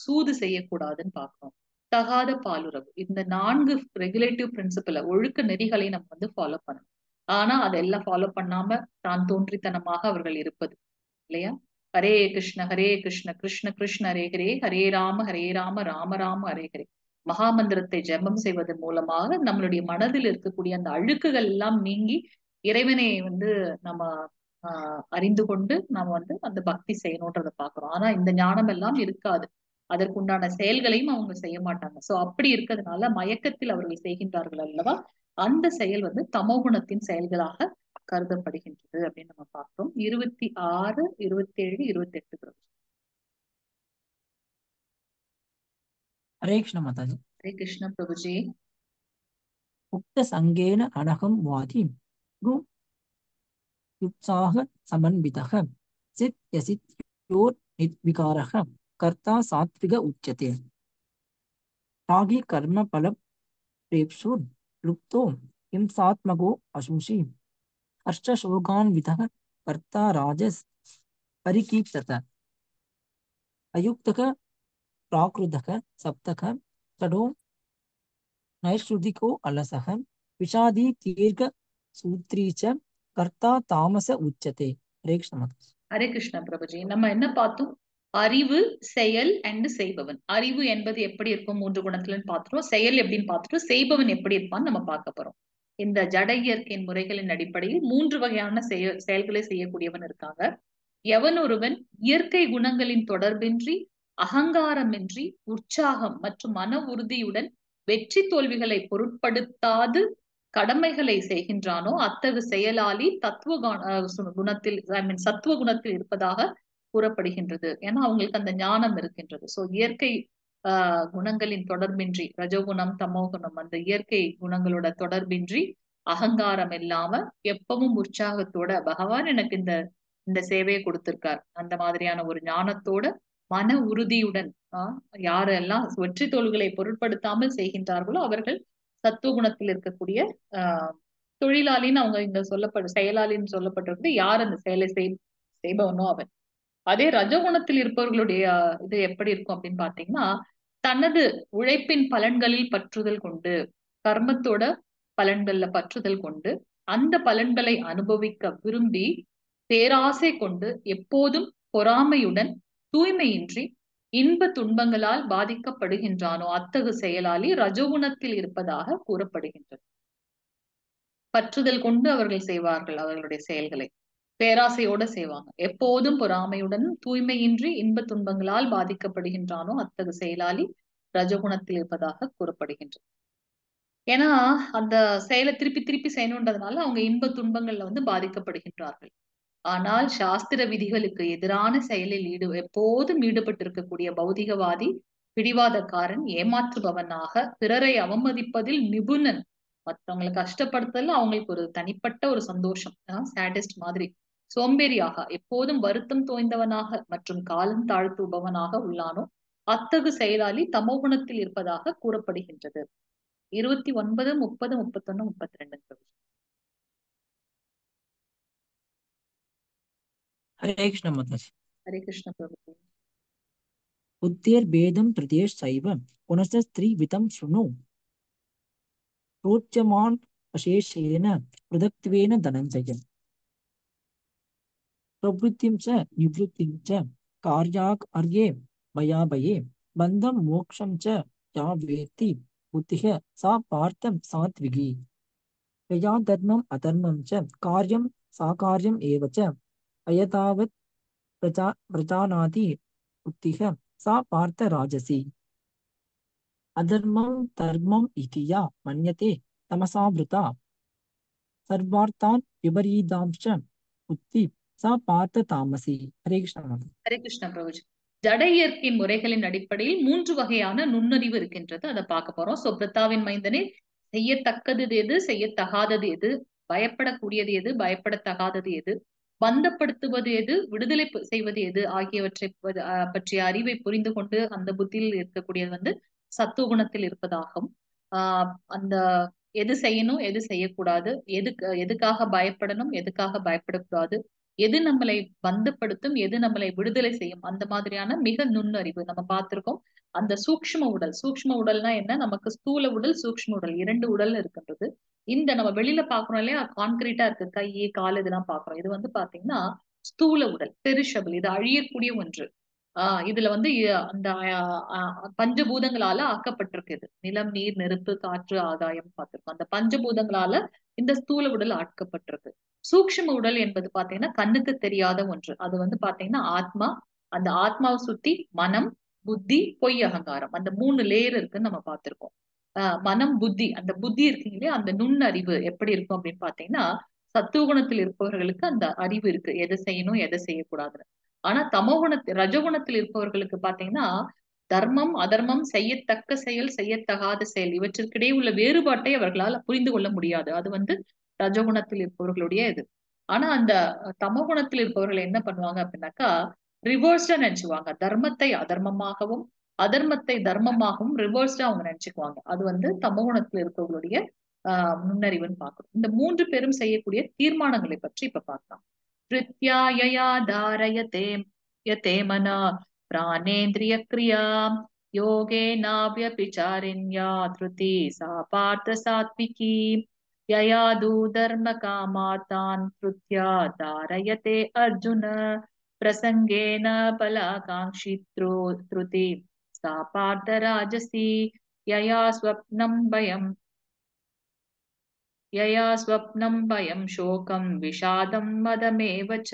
சூது செய்யக்கூடாதுன்னு பாக்குறோம், தகாத பாலுறவு. இந்த 4 ரெகுலேட்டிவ் பிரின்சிபல் ஒழுக்க நெறிகளை நம்ம வந்து ஃபாலோ பண்ணணும். ஆனா அதெல்லாம் ஃபாலோ பண்ணாம தான் தோன்றித்தனமாக அவர்கள் இருப்பது இல்லையா? ஹரே கிருஷ்ண கிருஷ்ண கிருஷ்ண ஹரே ஹரே, ஹரே ராம ராம ராம ஹரே ஹரே. மகாமந்திரத்தை ஜெபம் செய்வதன் மூலமாக நம்மளுடைய மனதில் இருக்கக்கூடிய அந்த அழுக்குகள் எல்லாம் நீங்கி இறைவனை வந்து நம்ம அறிந்து கொண்டு நம்ம வந்து அந்த பக்தி செய்யணும்ன்றத பாக்குறோம். ஆனா இந்த ஞானம் எல்லாம் இருக்காது, அதற்குண்டான செயல்களையும் அவங்க செய்ய மாட்டாங்க. சோ அப்படி இருக்கிறதுனால மயக்கத்தில் அவர்கள் செய்கின்றார்கள் அல்லவா, அந்த செயல் வந்து தமோகுணத்தின் செயல்களாக கருதப்படுகின்றது அப்படின்னு நம்ம பார்த்தோம். 26, 27, 28 हरे कृष्ण माताजी। हरे कृष्ण प्रभु जी। उक्त संगेन अनहं वादी गु युत्साह समन्वितः सिद् यसित्योर् निर्विकारः कर्ता सात्विक उच्यते। रागी कर्म फल प्रेप्सुर् लुप्तो हिंसात्मको अशुषि हर्षशोकान्वितः कर्ता राजस् परिकीर्तत अयुक्तः प्राकृतः सप्तः षडो नैश्रुतिको अलसः विषादी दीर्घ सूत्री च कर्ता तामस उच्यते। हरे कृष्ण माताजी। ஹரே கிருஷ்ண பிரபுஜி. நம்ம என்ன பார்த்தோம்? அறிவு, செயல் அண்ட் செய்பவன். அறிவு என்பது எப்படி இருக்கும் 3 குணத்துலன்னு பார்த்துட்டோம். செயல் எப்படின்னு பார்த்துட்டோம். செய்பவன் எப்படி இருப்பான்னு நம்ம பார்க்க போறோம். இந்த ஜட இயற்கையின் முறைகளின் அடிப்படையில் 3 வகையான செயல்களை செய்யக்கூடியவன் இருக்காங்க. எவன் ஒருவன் இயற்கை குணங்களின் தொடர்பின்றி, அகங்காரமின்றி, உற்சாகம் மற்றும் மன உறுதியுடன் வெற்றி தோல்விகளை பொருட்படுத்தாது கடமைகளை செய்கின்றானோ அத்தகு செயலாளி தத்துவ குணத்தில், ஐ மீன் சத்துவ குணத்தில் இருப்பதாக கூறப்படுகின்றது. ஏன்னா அவங்களுக்கு அந்த ஞானம் இருக்கின்றது. சோ இயற்கை குணங்களின் தொடர்பின்றி, ரஜோகுணம் தமோகுணம் அந்த இயற்கை குணங்களோட தொடர்பின்றி, அகங்காரம் இல்லாம எப்பவும் உற்சாகத்தோட பகவான் எனக்கு இந்த இந்த சேவையை கொடுத்திருக்கார் அந்த மாதிரியான ஒரு ஞானத்தோட மன உறுதியுடன் யாரெல்லாம் வெற்றி தோல்விகளை பொருட்படுத்தாமல் செய்கின்றார்களோ அவர்கள் சத்துவகுணத்தில் இருக்கக்கூடிய தொழிலாளின்னு அவங்க இங்க செயலாளின்னு சொல்லப்பட்டிருக்கு. யார் அந்த செயலை செய்பவனோ அவன். அதே ரஜகுணத்தில் இருப்பவர்களுடைய இது எப்படி இருக்கும் அப்படின்னு பாத்தீங்கன்னா, தனது உழைப்பின் பலன்களில் பற்றுதல் கொண்டு, கர்மத்தோட பலன்கள்ல பற்றுதல் கொண்டு, அந்த பலன்களை அனுபவிக்க விரும்பி பேராசை கொண்டு எப்போதும் பொறாமையுடன் தூய்மையின்றி இன்ப துன்பங்களால் பாதிக்கப்படுகின்றானோ அத்தகு செயலாளி ரஜோகுணத்தில் இருப்பதாக கூறப்படுகின்றது. பற்றுதல் கொண்டு அவர்கள் செய்வார்கள் அவர்களுடைய செயல்களை, பேராசையோட செய்வாங்க. எப்போதும் பொறாமையுடன் தூய்மையின்றி இன்ப துன்பங்களால் பாதிக்கப்படுகின்றானோ அத்தகு செயலாளி ரஜகுணத்தில் இருப்பதாக கூறப்படுகின்றது. ஏன்னா அந்த செயலை திருப்பி திருப்பி செய்யணுன்றதுனால அவங்க இன்ப துன்பங்கள்ல வந்து பாதிக்கப்படுகின்றார்கள். ஆனால் சாஸ்திர விதிகளுக்கு எதிரான செயலில் எப்போதும் ஈடுபட்டிருக்கக்கூடிய பௌதிகவாதி, பிடிவாதக்காரன், ஏமாற்றுபவனாக, பிறரை அவமதிப்பதில் நிபுணன், மற்றவங்களை கஷ்டப்படுத்துதல் அவங்களுக்கு ஒரு தனிப்பட்ட ஒரு சந்தோஷம், சாடிஸ்ட் மாதிரி, சோம்பேறியாக, எப்போதும் வருத்தம் தோய்ந்தவனாக மற்றும் காலம் தாழ்த்துபவனாக உள்ளானோ அத்தகு செயலாளி தமோகுணத்தில் இருப்பதாக கூறப்படுகின்றது. 29, 30, 31, 32. हरे कृष्ण माताजी। हरे कृष्ण प्रभु। बुद्धेर्भेदं प्रदेशैव पुनश्च स्त्रीवितं शृणु प्रोच्यमान् अशेषेण पृथक्त्वेन धनञ्जय प्रवृत्तिं च निवृत्तिं च कार्यार्ये भयाभये बन्धं मोक्षं च या वेत्ति बुद्धिः सा पार्थ सात्विकी यया धर्मम् अधर्मं च कार्यं साकार्यम् एव च अयतावत् प्रजानाति बुद्धिः सा पार्थ राजसी अधर्मं धर्मम् इति या मन्यते तमसावृता सर्वार्थान् विपरीतांश्च बुद्धि सा पार्थ तामसी। हरे कृष्ण माता। ஹரே கிருஷ்ண பிரபுஜி. ஜட இயற்கையின் முறைகளின் அடிப்படையில் 3 வகையான நுண்ணறிவு இருக்கின்றது. அதை பார்க்க போறோம். சொப்ரத்தாவின் மைந்தனே, செய்யத்தக்கது எது, செய்யத்தகாதது எது, பயப்படக்கூடியது எது, பயப்படத்தகாதது எது, பந்தப்படுத்துவது எது, விடுதலை செய்வது எது ஆகியவற்றை பற்றிய அறிவை புரிந்து கொண்டு அந்த புத்தியில் இருக்கக்கூடியது வந்து சத்துவகுணத்தில் இருப்பதாகும். அந்த எது செய்யணும், எது செய்யக்கூடாது, எதுக்காக பயப்படணும், எதுக்காக பயப்படக்கூடாது, எது நம்மளை பந்தப்படுத்தும், எது நம்மளை விடுதலை செய்யும், அந்த மாதிரியான மிக நுண்ணறிவு நம்ம பார்த்திருக்கோம். அந்த சூக்ஷ்ம உடல், சூக்ஷ்ம உடல்னா என்ன, நமக்கு ஸ்தூல உடல், சூக்ஷ்ம உடல் 2 உடல் இருக்கின்றது. இந்த நம்ம வெளியில பாக்குறோம் இல்லையா, கான்கிரீட்டா இருக்கு, கை கால் இதெல்லாம் பாக்குறோம். இது வந்து பாத்தீங்கன்னா ஸ்தூல உடல், பெரிஷபிள், இது அழியக்கூடிய ஒன்று. இதுல வந்து அந்த பஞ்சபூதங்களால ஆக்கப்பட்டிருக்குது. நிலம், நீர், நெருப்பு, காற்று, ஆகாயம் பார்த்திருக்கோம். அந்த பஞ்சபூதங்களால இந்த ஸ்தூல உடல் ஆக்கப்பட்டிருக்கு. சூக்ஷ்ம உடல் என்பது பாத்தீங்கன்னா கண்ணுக்கு தெரியாத ஒன்று. அது வந்து பாத்தீங்கன்னா ஆத்மா. அந்த ஆத்மாவை சுத்தி மனம், புத்தி, பொய், அகங்காரம், அந்த 3 லேயர் இருக்குன்னு நம்ம பார்த்திருக்கோம். மனம், புத்தி, அந்த புத்தி இருக்கீங்களே, அந்த நுண்ணறிவு எப்படி இருக்கும் அப்படின்னு பாத்தீங்கன்னா, சத்துவகுணத்தில் இருப்பவர்களுக்கு அந்த அறிவு இருக்கு, எதை செய்யணும், எதை செய்யக்கூடாதுன்னு. ஆனா ரஜகுணத்தில் இருப்பவர்களுக்கு பாத்தீங்கன்னா தர்மம், அதர்மம், செய்யத்தக்க செயல், செய்யத்தகாத செயல், இவற்றிற்கிடையே உள்ள வேறுபாட்டை அவர்களால் புரிந்து கொள்ள முடியாது. அது வந்து ரஜகுணத்தில் இருப்பவர்களுடைய இது. ஆனா அந்த தமோகுணத்தில் இருப்பவர்கள் என்ன பண்ணுவாங்க அப்படின்னாக்கா, ரிவர்ஸ்டா நினைச்சுவாங்க. தர்மத்தை அதர்மமாகவும், அதர்மத்தை தர்மமாகவும் ரிவர்ஸ்டா அவங்க நினைச்சுக்குவாங்க. அது வந்து தமோகுணத்தில் இருப்பவர்களுடைய நுண்ணறிவுன்னு பார்க்கணும். இந்த 3 பேரும் செய்யக்கூடிய தீர்மானங்களை பற்றி இப்ப பார்க்கலாம். பிரித்யாயயா தாரயதே யதே மன பிராணேந்திரிய கிரியா யோகேனாவ்யபிசாரிண்யா த்ருதி சா பார்த்த சாத்விகி யயா தூதர்ம காமாதான் த்ருத்யா தாரயதே அர்ஜுன பிரசங்கேன பலாகாங்ஷி த்ருதி சா பார்த்த ராஜசி யயா ஸ்வப்னம் பயம் यया स्वप्नं भयं शोकं विषादं मदमेव च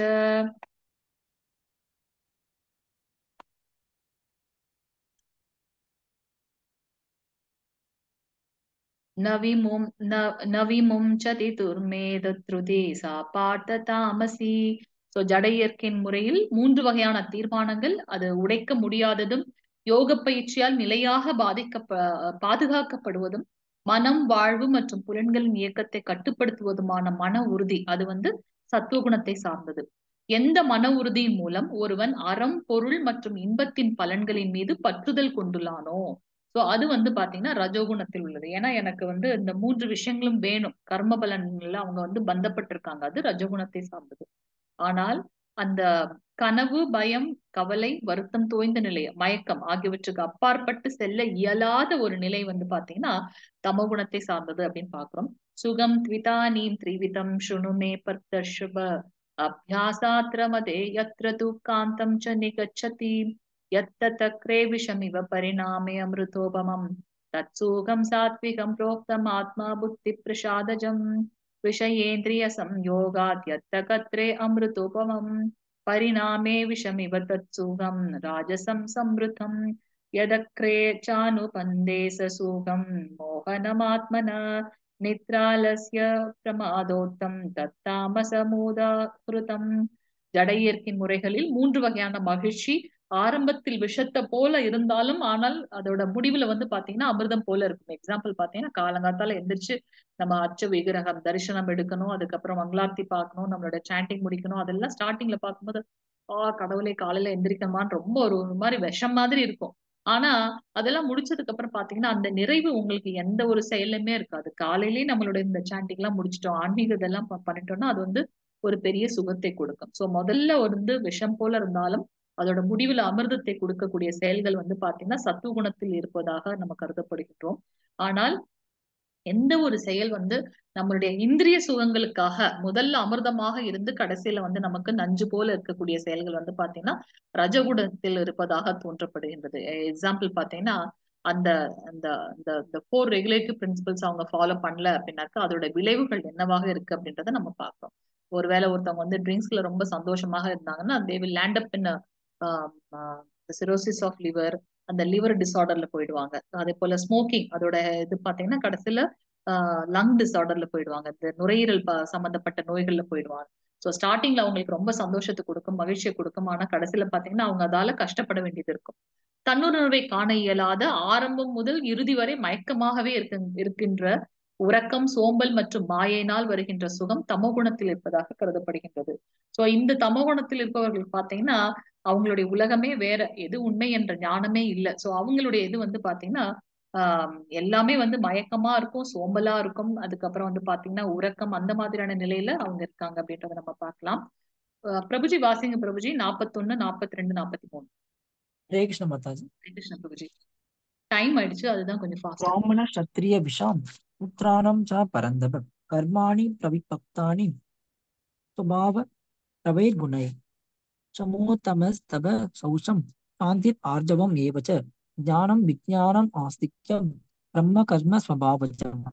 न விமுஞ்சதி துர்மேதத்ருதி சா பார்த்த தாமசி. சோ ஜட இயற்கையின் முறையில் 3 வகையான தீர்மானங்கள், அது உடைக்க முடியாததும், யோக பயிற்சியால் நிலையாக பாதுகாக்கப்படுவதும், மனம், வாழ்வு மற்றும் புலன்களின் இயக்கத்தை கட்டுப்படுத்துவதுமான மன உறுதி, அது வந்து சத்துவகுணத்தை சார்ந்தது. எந்த மன உறுதியின் மூலம் ஒருவன் அறம், பொருள் மற்றும் இன்பத்தின் பலன்களின் மீது பற்றுதல் கொண்டுள்ளானோ, சோ அது வந்து பாத்தீங்கன்னா ரஜோகுணத்தில் உள்ளது. ஏன்னா எனக்கு வந்து இந்த 3 விஷயங்களும் வேணும், கர்ம பலன்ல அவங்க வந்து பந்தப்பட்டிருக்காங்க, அது ரஜோகுணத்தை சார்ந்தது. ஆனால் அந்த கனவு, பயம், கவலை, வருத்தம் தோய்ந்த நிலை, மயக்கம் ஆகியவற்றுக்கு அப்பாற்பட்டு செல்ல இயலாத ஒரு நிலை வந்து பாத்தீங்கன்னா தமோகுணத்தை சார்ந்தது அப்படின்னு பாக்குறோம். சுகம் த்விதானீம் த்ரிவிதம் சுணுமே பர்தர்ஷப அபியாசாத்ர மதே யத்ர துக்காந்தம் ச நிகச்சதி யத்தக்ரே விஷமிவ பரிணாமே அமிர்தோபமம் தத்சூகம் சாத்விகம் புரோக்தம் ஆத்மா புத்தி பிரசாதஜம் விஷயேந்திரிய சம்யோகாத் யத்தகத்ரே அமிர்தோபமம் பரிணாமே விஷமிவ தத்சூகம் ராஜசம் சம்ருதம் यदक्रे चानुपन्दे ससुखं मोहनमात्मना निद्रालस्य பிரமாதோத்தம் தத்தாமசமூதாகிருதம். ஜடையியற்கின் முறைகளில் 3 வகையான மகிழ்ச்சி. ஆரம்பத்தில் விஷத்தை போல இருந்தாலும் ஆனால் அதோட முடிவுல வந்து பாத்தீங்கன்னா அமிர்தம் போல இருக்கும். எக்ஸாம்பிள் பாத்தீங்கன்னா காலங்காத்தால எந்திரிச்சு நம்ம அர்ச்ச விக்கிரகம் தரிசனம் எடுக்கணும், அதுக்கப்புறம் மங்களார்த்தி பார்க்கணும், நம்மளோட சாண்டிங் முடிக்கணும். அதெல்லாம் ஸ்டார்டிங்ல பார்க்கும்போது கடவுளே காலையில எந்திரிக்கணுமான்னு ரொம்ப ஒரு மாதிரி விஷம் மாதிரி இருக்கும். ஆனா அதெல்லாம் முடிச்சதுக்கு அப்புறம் பாத்தீங்கன்னா அந்த நிறைவு உங்களுக்கு எந்த ஒரு செயலுமே இருக்காது. காலையிலேயே நம்மளோட இந்த சாண்டிங் எல்லாம் முடிச்சிட்டோம், ஆன்மீக இதெல்லாம் பண்ணிட்டோம்னா அது வந்து ஒரு பெரிய சுகத்தை கொடுக்கும். சோ முதல்ல வந்து விஷம் போல இருந்தாலும் அதோட முடிவுல அமிர்தத்தை கொடுக்கக்கூடிய செயல்கள் வந்து பாத்தீங்கன்னா சத்துவகுணத்தில் இருப்பதாக நம்ம கருதப்படுகின்றோம். ஆனால் எந்த ஒரு செயல் வந்து நம்மளுடைய இந்திரிய சுகங்களுக்காக முதல்ல அமிர்தமாக இருந்து கடைசியில வந்து நமக்கு நஞ்சு போல இருக்கக்கூடிய செயல்கள் வந்து பாத்தீங்கன்னா ரஜகுணத்தில் இருப்பதாக தோன்றப்படுகின்றது. எக்ஸாம்பிள் பாத்தீங்கன்னா அந்த அந்த இந்த 4 ரெகுலேட்டிவ் பிரின்சிபல்ஸ் அவங்க ஃபாலோ பண்ணல அப்படின்னாக்கா அதோட விளைவுகள் என்னவாக இருக்கு அப்படின்றத நம்ம பார்க்கிறோம். ஒருவேளை ஒருத்தவங்க வந்து ட்ரிங்க்ஸ்ல ரொம்ப சந்தோஷமாக இருந்தாங்கன்னா they will land up in cirrhosis of liver, அந்த லிவர் டிசார்டர்ல போயிடுவாங்க. அதே போல ஸ்மோக்கிங் அதோட இது பாத்தீங்கன்னா கடைசியில லங் டிசார்டர்ல போயிடுவாங்க, இந்த நுரையீரல் சம்பந்தப்பட்ட நோய்கள்ல போயிடுவாங்க. ஸோ ஸ்டார்டிங்ல அவங்களுக்கு ரொம்ப சந்தோஷத்தை கொடுக்கும், மகிழ்ச்சியை கொடுக்கும். ஆனா கடைசியில பாத்தீங்கன்னா அவங்க அதால கஷ்டப்பட வேண்டியது இருக்கும். தன்னுணர்வை காண இயலாத ஆரம்பம் முதல் இறுதி வரை மயக்கமாகவே இருக்கின்ற உறக்கம், சோம்பல் மற்றும் மாயையினால் வருகின்ற சுகம் தமோகுணத்தில் இருப்பதாக கருதப்படுகின்றது. சோ இந்த தமோகுணத்தில் இருப்பவர்கள் பாத்தீங்கன்னா அவங்களுடைய உலகமே வேற, எது உண்மை என்ற ஞானமே இல்லை. சோ அவங்களுடைய இது வந்து பாத்தீங்கன்னா எல்லாமே வந்து மயக்கமா இருக்கும், சோம்பலா இருக்கும். அதுக்கப்புறம் வந்து பாத்தீங்கன்னா உறக்கம், அந்த மாதிரியான நிலையில அவங்க இருக்காங்க அப்படின்றத நம்ம பார்க்கலாம். பிரபுஜி வாசிங்க பிரபுஜி. 41, 42, 43. हरे कृष्ण माताजी। கிருஷ்ண பிரபுஜி. டைம் ஆயிடுச்சு, அதுதான் கொஞ்சம் ஃபாஸ்டா. ब्राह्मण क्षत्रिय विषाम पुत्राणं च परन्दप कर्माणि प्रविभक्तानि स्वभाव प्रवैर्गुणैः समोतमस्तव सौषं शान्तिर् आर्जवम् एव च ज्ञानं विज्ञानम् आस्तिक्यं ब्रह्म कर्म स्वभावजम्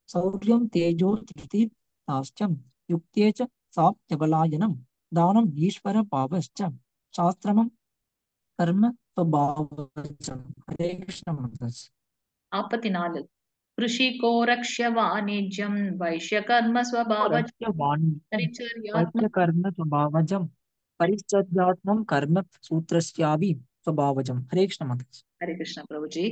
शौर्यं तेजो धृतिर्दास्यं युक्ते च सात्यबलायनं दानम् ईश्वर पावश्च शास्त्रमं कर्म स्वभावजम्। हरे कृष्ण माताजी। 44. कृषिको रक्ष्य वाणिज्यं वैश्य कर्म स्वभाव वाणिज्यं परिचर्यात्मक. वैश्यकर्म स्वभावजं परिचर्यात्मं कर्म सूत्रस्यापि स्वभावजं। हरे कृष्ण माताजी। ஹரே கிருஷ்ண பிரபுஜி.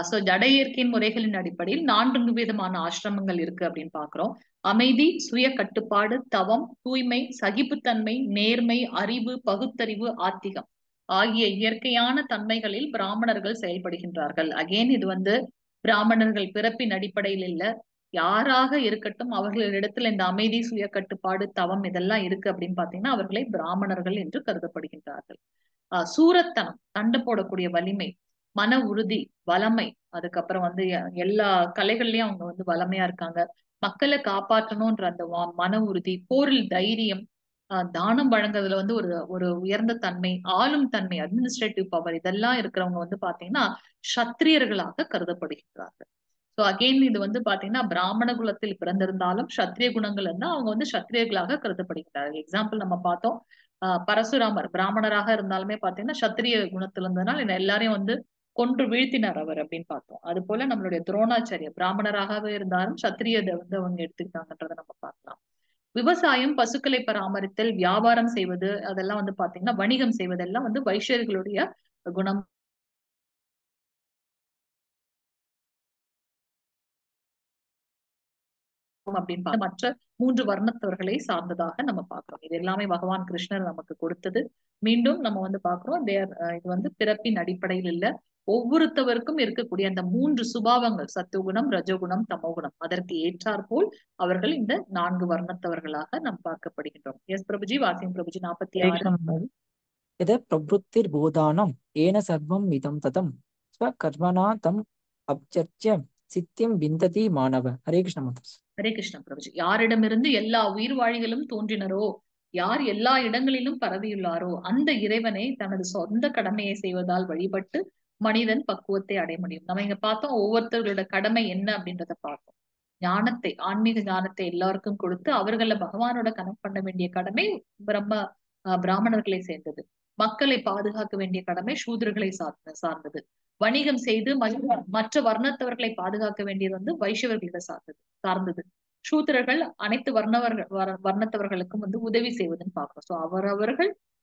சோ ஜட இயற்கையின் முறைகளின் அடிப்படையில் 4 விதமான ஆசிரமங்கள் இருக்கு அப்படின்னு பாக்குறோம். அமைதி, சுய கட்டுப்பாடு, தவம், தூய்மை, சகிப்புத்தன்மை, நேர்மை, அறிவு, பகுத்தறிவு, ஆத்திகம் ஆகிய இயற்கையான தன்மைகளில் பிராமணர்கள் செயல்படுகின்றார்கள். அகெயின் இது வந்து பிராமணர்கள் பிறப்பின் அடிப்படையில் இல்ல, யாராக இருக்கட்டும் அவர்களிடத்துல இந்த அமைதி, சுய கட்டுப்பாடு, தவம் இதெல்லாம் இருக்கு அப்படின்னு பாத்தீங்கன்னா அவர்களை பிராமணர்கள் என்று கருதப்படுகின்றார்கள். சூரத்தனம், சண்டை போடக்கூடிய வலிமை, மன உறுதி, வளமை, அதுக்கப்புறம் வந்து எல்லா கலைகள்லயும் அவங்க வந்து வளமையா இருக்காங்க. மக்களை காப்பாற்றணும்ன்ற அந்த மன உறுதி, போரில் தைரியம், தானம் வழங்குறதுல வந்து ஒரு ஒரு உயர்ந்த தன்மை, ஆளும் தன்மை, அட்மினிஸ்ட்ரேட்டிவ் பவர், இதெல்லாம் இருக்கிறவங்க வந்து பாத்தீங்கன்னா சத்திரியர்களாக கருதப்படுகிறார்கள். சோ அகெயின் இது வந்து பாத்தீங்கன்னா பிராமண குலத்தில் பிறந்திருந்தாலும் சத்திரிய குணங்கள் இருந்தா அவங்க வந்து சத்திரியர்களாக கருதப்படுகிறார்கள். எக்ஸாம்பிள் நம்ம பார்த்தோம், பரசுராமர் பிராமணராக இருந்தாலுமே பாத்தீங்கன்னா சத்திரிய குணத்துல இருந்ததுனால எல்லாரையும் வந்து கொன்று வீழ்த்தினார் அவர் அப்படின்னு பார்த்தோம். அது போல நம்மளுடைய துரோணாச்சாரியர் பிராமணராகவே இருந்தாலும் சத்திரியதை வந்து அவங்க எடுத்துக்கிட்டாங்கன்றதை நம்ம பார்க்கலாம். விவசாயம், பசுக்களை பராமரித்தல், வியாபாரம் செய்வது, அதெல்லாம் வந்து பாத்தீங்கன்னா வணிகம் செய்வதெல்லாம் வந்து வைஷ்யர்களுடைய குணம் அப்படின்னு மற்ற 3 வர்ணத்தவர்களை சார்ந்ததாக நம்ம பார்க்கிறோம். இது எல்லாமே பகவான் கிருஷ்ணர் நமக்கு கொடுத்தது. மீண்டும் நம்ம வந்து பார்க்கிறோம் இது வந்து பிறப்பின் அடிப்படையில் இல்ல, ஒவ்வொருத்தவருக்கும் இருக்கக்கூடிய அந்த 3 சுபாவங்கள் சத்துவகுணம், ரஜோகுணம், தமோகுணம் அதற்கு ஏற்றாற்போல் அவர்கள் இந்த 4 வர்ணத்தவர்களாக நாம் பார்க்கப்படுகின்றோம். எஸ் பிரபுஜி வாசிங் பிரபுஜி. 46. यद प्रवृत्तिर्बोधानं येन सर्वं इदं ततं स्वकर्मणा तम् अभ्यर्च्य सिद्धिं विन्दति मानव। हरे कृष्ण माताजी। ஹரே கிருஷ்ண பிரபுஜி. யாரிடமிருந்து எல்லா உயிர் வாழிகளும் தோன்றினரோ, யார் எல்லா இடங்களிலும் பரவியுள்ளாரோ அந்த இறைவனை தனது சொந்த கடமையை செய்வதால் வழிபட்டு மனிதன் பக்குவத்தை அடைய முடியும். நம்ம இங்க பார்த்தோம் ஒவ்வொருத்தர்களோட கடமை என்ன அப்படின்றத பார்த்தோம். ஞானத்தை, ஆன்மீக ஞானத்தை எல்லாருக்கும் கொடுத்து அவர்களை பகவானோட கனெக்ட் பண்ண வேண்டிய கடமை பிராமணர்களை சேர்ந்தது. மக்களை பாதுகாக்க வேண்டிய கடமை சூத்ரர்களை சார்ந்தது. வணிகம் செய்து மற்ற வர்ணத்தவர்களை பாதுகாக்க வேண்டியது வந்து வைஷ்யவர்களை சார்ந்தது. சூத்திரர்கள் அனைத்து வர்ணத்தவர்களுக்கும் வந்து உதவி செய்வதுன்னு பார்க்கிறோம். சோ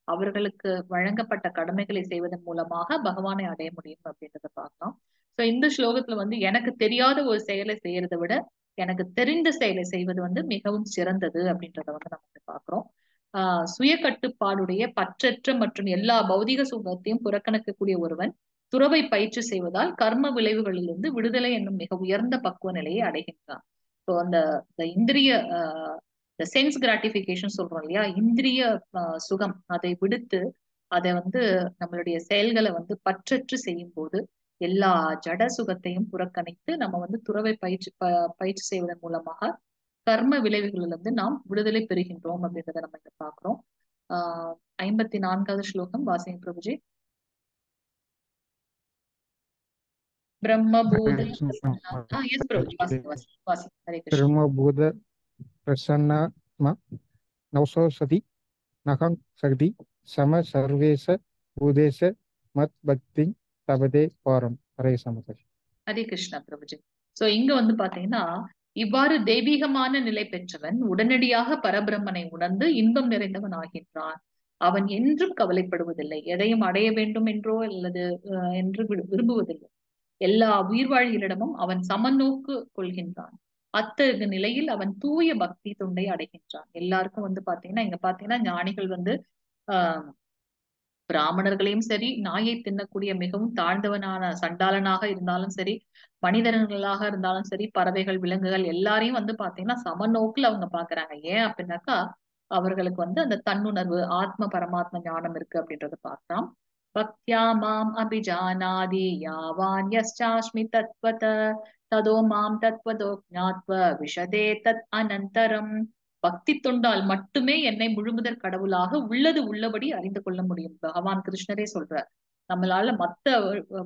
அவர்களுக்கு வழங்கப்பட்ட கடமைகளை செய்வதன் மூலமாக பகவானை அடைய முடியும் அப்படின்றத பார்க்கலாம். சோ இந்த ஸ்லோகத்துல வந்து எனக்கு தெரியாத ஒரு செயலை செய்யறதை விட எனக்கு தெரிந்த செயலை செய்வது வந்து மிகவும் சிறந்தது அப்படின்றத வந்து நம்ம பார்க்கிறோம். சுய கட்டுப்பாடுடைய பற்றற்ற மற்றும் எல்லா பௌதிக சுகத்தையும் புறக்கணிக்கக்கூடிய ஒருவன் துறவை பயிற்சி செய்வதால் கர்ம விளைவுகளிலிருந்து விடுதலை என்னும் மிக உயர்ந்த பக்குவ நிலையை அடைகின்றான். ஸோ அந்த இந்திரிய சென்ஸ் கிராட்டிபிகேஷன் சொல்றோம் இல்லையா, இந்திரிய சுகம் அதை விடுத்து அதை வந்து நம்மளுடைய செயல்களை வந்து பற்றற்று செய்யும் போது எல்லா ஜட சுகத்தையும் புறக்கணித்து நம்ம வந்து துறவை பயிற்சி செய்வதன் மூலமாக கர்ம விளைவுகளிலிருந்து நாம் விடுதலை பெறுகின்றோம் அப்படின்றத நம்ம இங்க பாக்குறோம். 54வது ஸ்லோகம் வாசிங்க பிரபுஜி. பிரம்மபூத பிரம்மபூத பிரசன்ன நவசோ சதி நகம் சக்தி சம சர்வேச பூதேச மத் பக்தி தபதே பாரம். ஹரே சமதாஜி. ஹரே கிருஷ்ணா பிரபுஜி. சோ இங்க வந்து பாத்தீங்கன்னா இவ்வாறு தெய்வீகமான நிலை பெற்றவன் உடனடியாக பரபிரம்மனை உணர்ந்து இன்பம் நிறைந்தவன் ஆகின்றான். அவன் என்றும் கவலைப்படுவதில்லை, எதையும் அடைய வேண்டும் என்றோ அல்லது என்று விரும்புவதில்லை. எல்லா உயிர்வாழிகளிடமும் அவன் சமநோக்கு கொள்கின்றான். அத்தகைய நிலையில் அவன் தூய பக்தி தொண்டை அடைகின்றான். எல்லாருக்கும் வந்து பாத்தீங்கன்னா இங்க பாத்தீங்கன்னா ஞானிகள் வந்து பிராமணர்களையும் சரி, நாயை தின்னக்கூடிய மிகவும் தாழ்ந்தவனான சண்டாளனாக இருந்தாலும் சரி, மனிதர்களாக இருந்தாலும் சரி, பறவைகள் விலங்குகள் எல்லாரையும் வந்து பாத்தீங்கன்னா சமநோக்குல அவங்க பாக்குறாங்க. ஏன் அப்படின்னாக்கா அவர்களுக்கு வந்து அந்த தன்னுணர்வு ஆத்ம பரமாத்ம ஞானம் இருக்கு அப்படின்றத பார்க்கலாம். பக்தியா மாம் அபிஜானாதி யாவான் யஸ்சாஸ்மி தத்வத ததோ மாம் தத்வதோ ஞாத்வ விஷதே தத் அனந்தரம். பக்தி தொண்டால் மட்டுமே என்னை முழுமுதற் கடவுளாக உள்ளது உள்ளபடி அறிந்து கொள்ள முடியும். பகவான் கிருஷ்ணரே சொல்றார், நம்மளால மத்த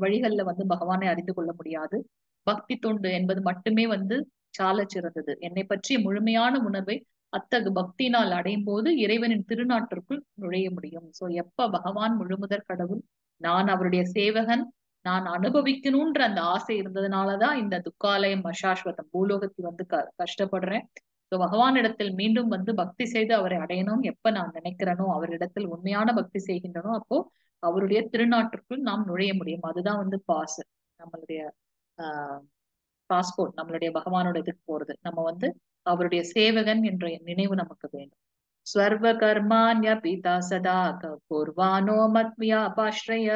வழிகள்ல வந்து பகவானை அறிந்து கொள்ள முடியாது. பக்தி தொண்டு என்பது மட்டுமே வந்து சால சிறந்தது. என்னை பற்றிய முழுமையான உணர்வை அத்தகு பக்தினால் அடையும் போது இறைவனின் திருநாட்டிற்குள் நுழைய முடியும். சோ எப்ப பகவான் முழுமுதற் கடவுள், நான் அவருடைய சேவகன், நான் அனுபவிக்கணும்ன்ற அந்த ஆசை இருந்ததுனாலதான் இந்த துக்காலயம் அசாஸ்வதம் பூலோகத்தில் வந்து கஷ்டப்படுறேன். சோ பகவானிடத்தில் மீண்டும் வந்து பக்தி செய்து அவரை அடையணும் எப்ப நான் நினைக்கிறேனோ, அவரிடத்தில் உண்மையான பக்தி செய்கின்றனோ, அப்போ அவருடைய திருநாட்டிற்குள் நாம் நுழைய முடியும். அதுதான் வந்து பாஸ், நம்மளுடைய பாஸ்போர்ட், நம்மளுடைய பகவானோட இதுக்கு போறது. நம்ம வந்து அவருடைய சேவகன் என்ற நினைவு நமக்கு வேண்டும். ஸ்வர்வ கர்மான்ய பிதா சதா பூர்வானோ மத்வியாபாஸ்ரய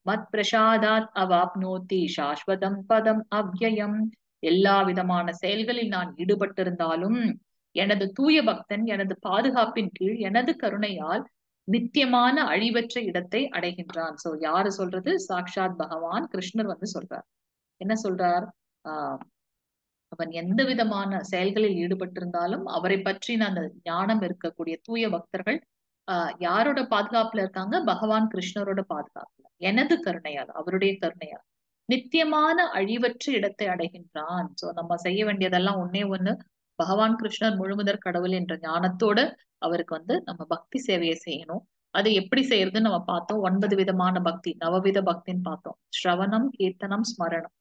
மத் பிரசாதாத் அவாப்னோதி சாஸ்வதம் பதம் அவ்யயம். எல்லா விதமான செயல்களில் நான் ஈடுபட்டிருந்தாலும் எனது தூய பக்தன் எனது பாதுகாப்பின் கீழ் எனது கருணையால் நித்தியமான அழிவற்ற இடத்தை அடைகின்றான். சோ யாரு சொல்றது? சாக்ஷாத் பகவான் கிருஷ்ணர் வந்து சொல்றார். என்ன சொல்றார்? அவன் எந்த விதமான செயல்களில் ஈடுபட்டிருந்தாலும் அவரை பற்றின அந்த ஞானம் இருக்கக்கூடிய தூய பக்தர்கள் யாரோட பாதுகாப்புல இருக்காங்க? பகவான் கிருஷ்ணரோட பாதுகாப்புல, எனது கருணையால், அவருடைய கருணையால் நித்தியமான அழிவற்ற இடத்தை அடைகின்றான். சோ நம்ம செய்ய வேண்டியதெல்லாம் ஒன்னே ஒண்ணு, பகவான் கிருஷ்ணர் முழுமுதற் கடவுள் என்ற ஞானத்தோட அவருக்கு வந்து நம்ம பக்தி சேவையை செய்யணும். அதை எப்படி செய்யறதுன்னு நம்ம பார்த்தோம். 9 விதமான பக்தி, நவவித பக்தின்னு பார்த்தோம். ஸ்ரவணம், கீர்த்தனம், ஸ்மரணம்.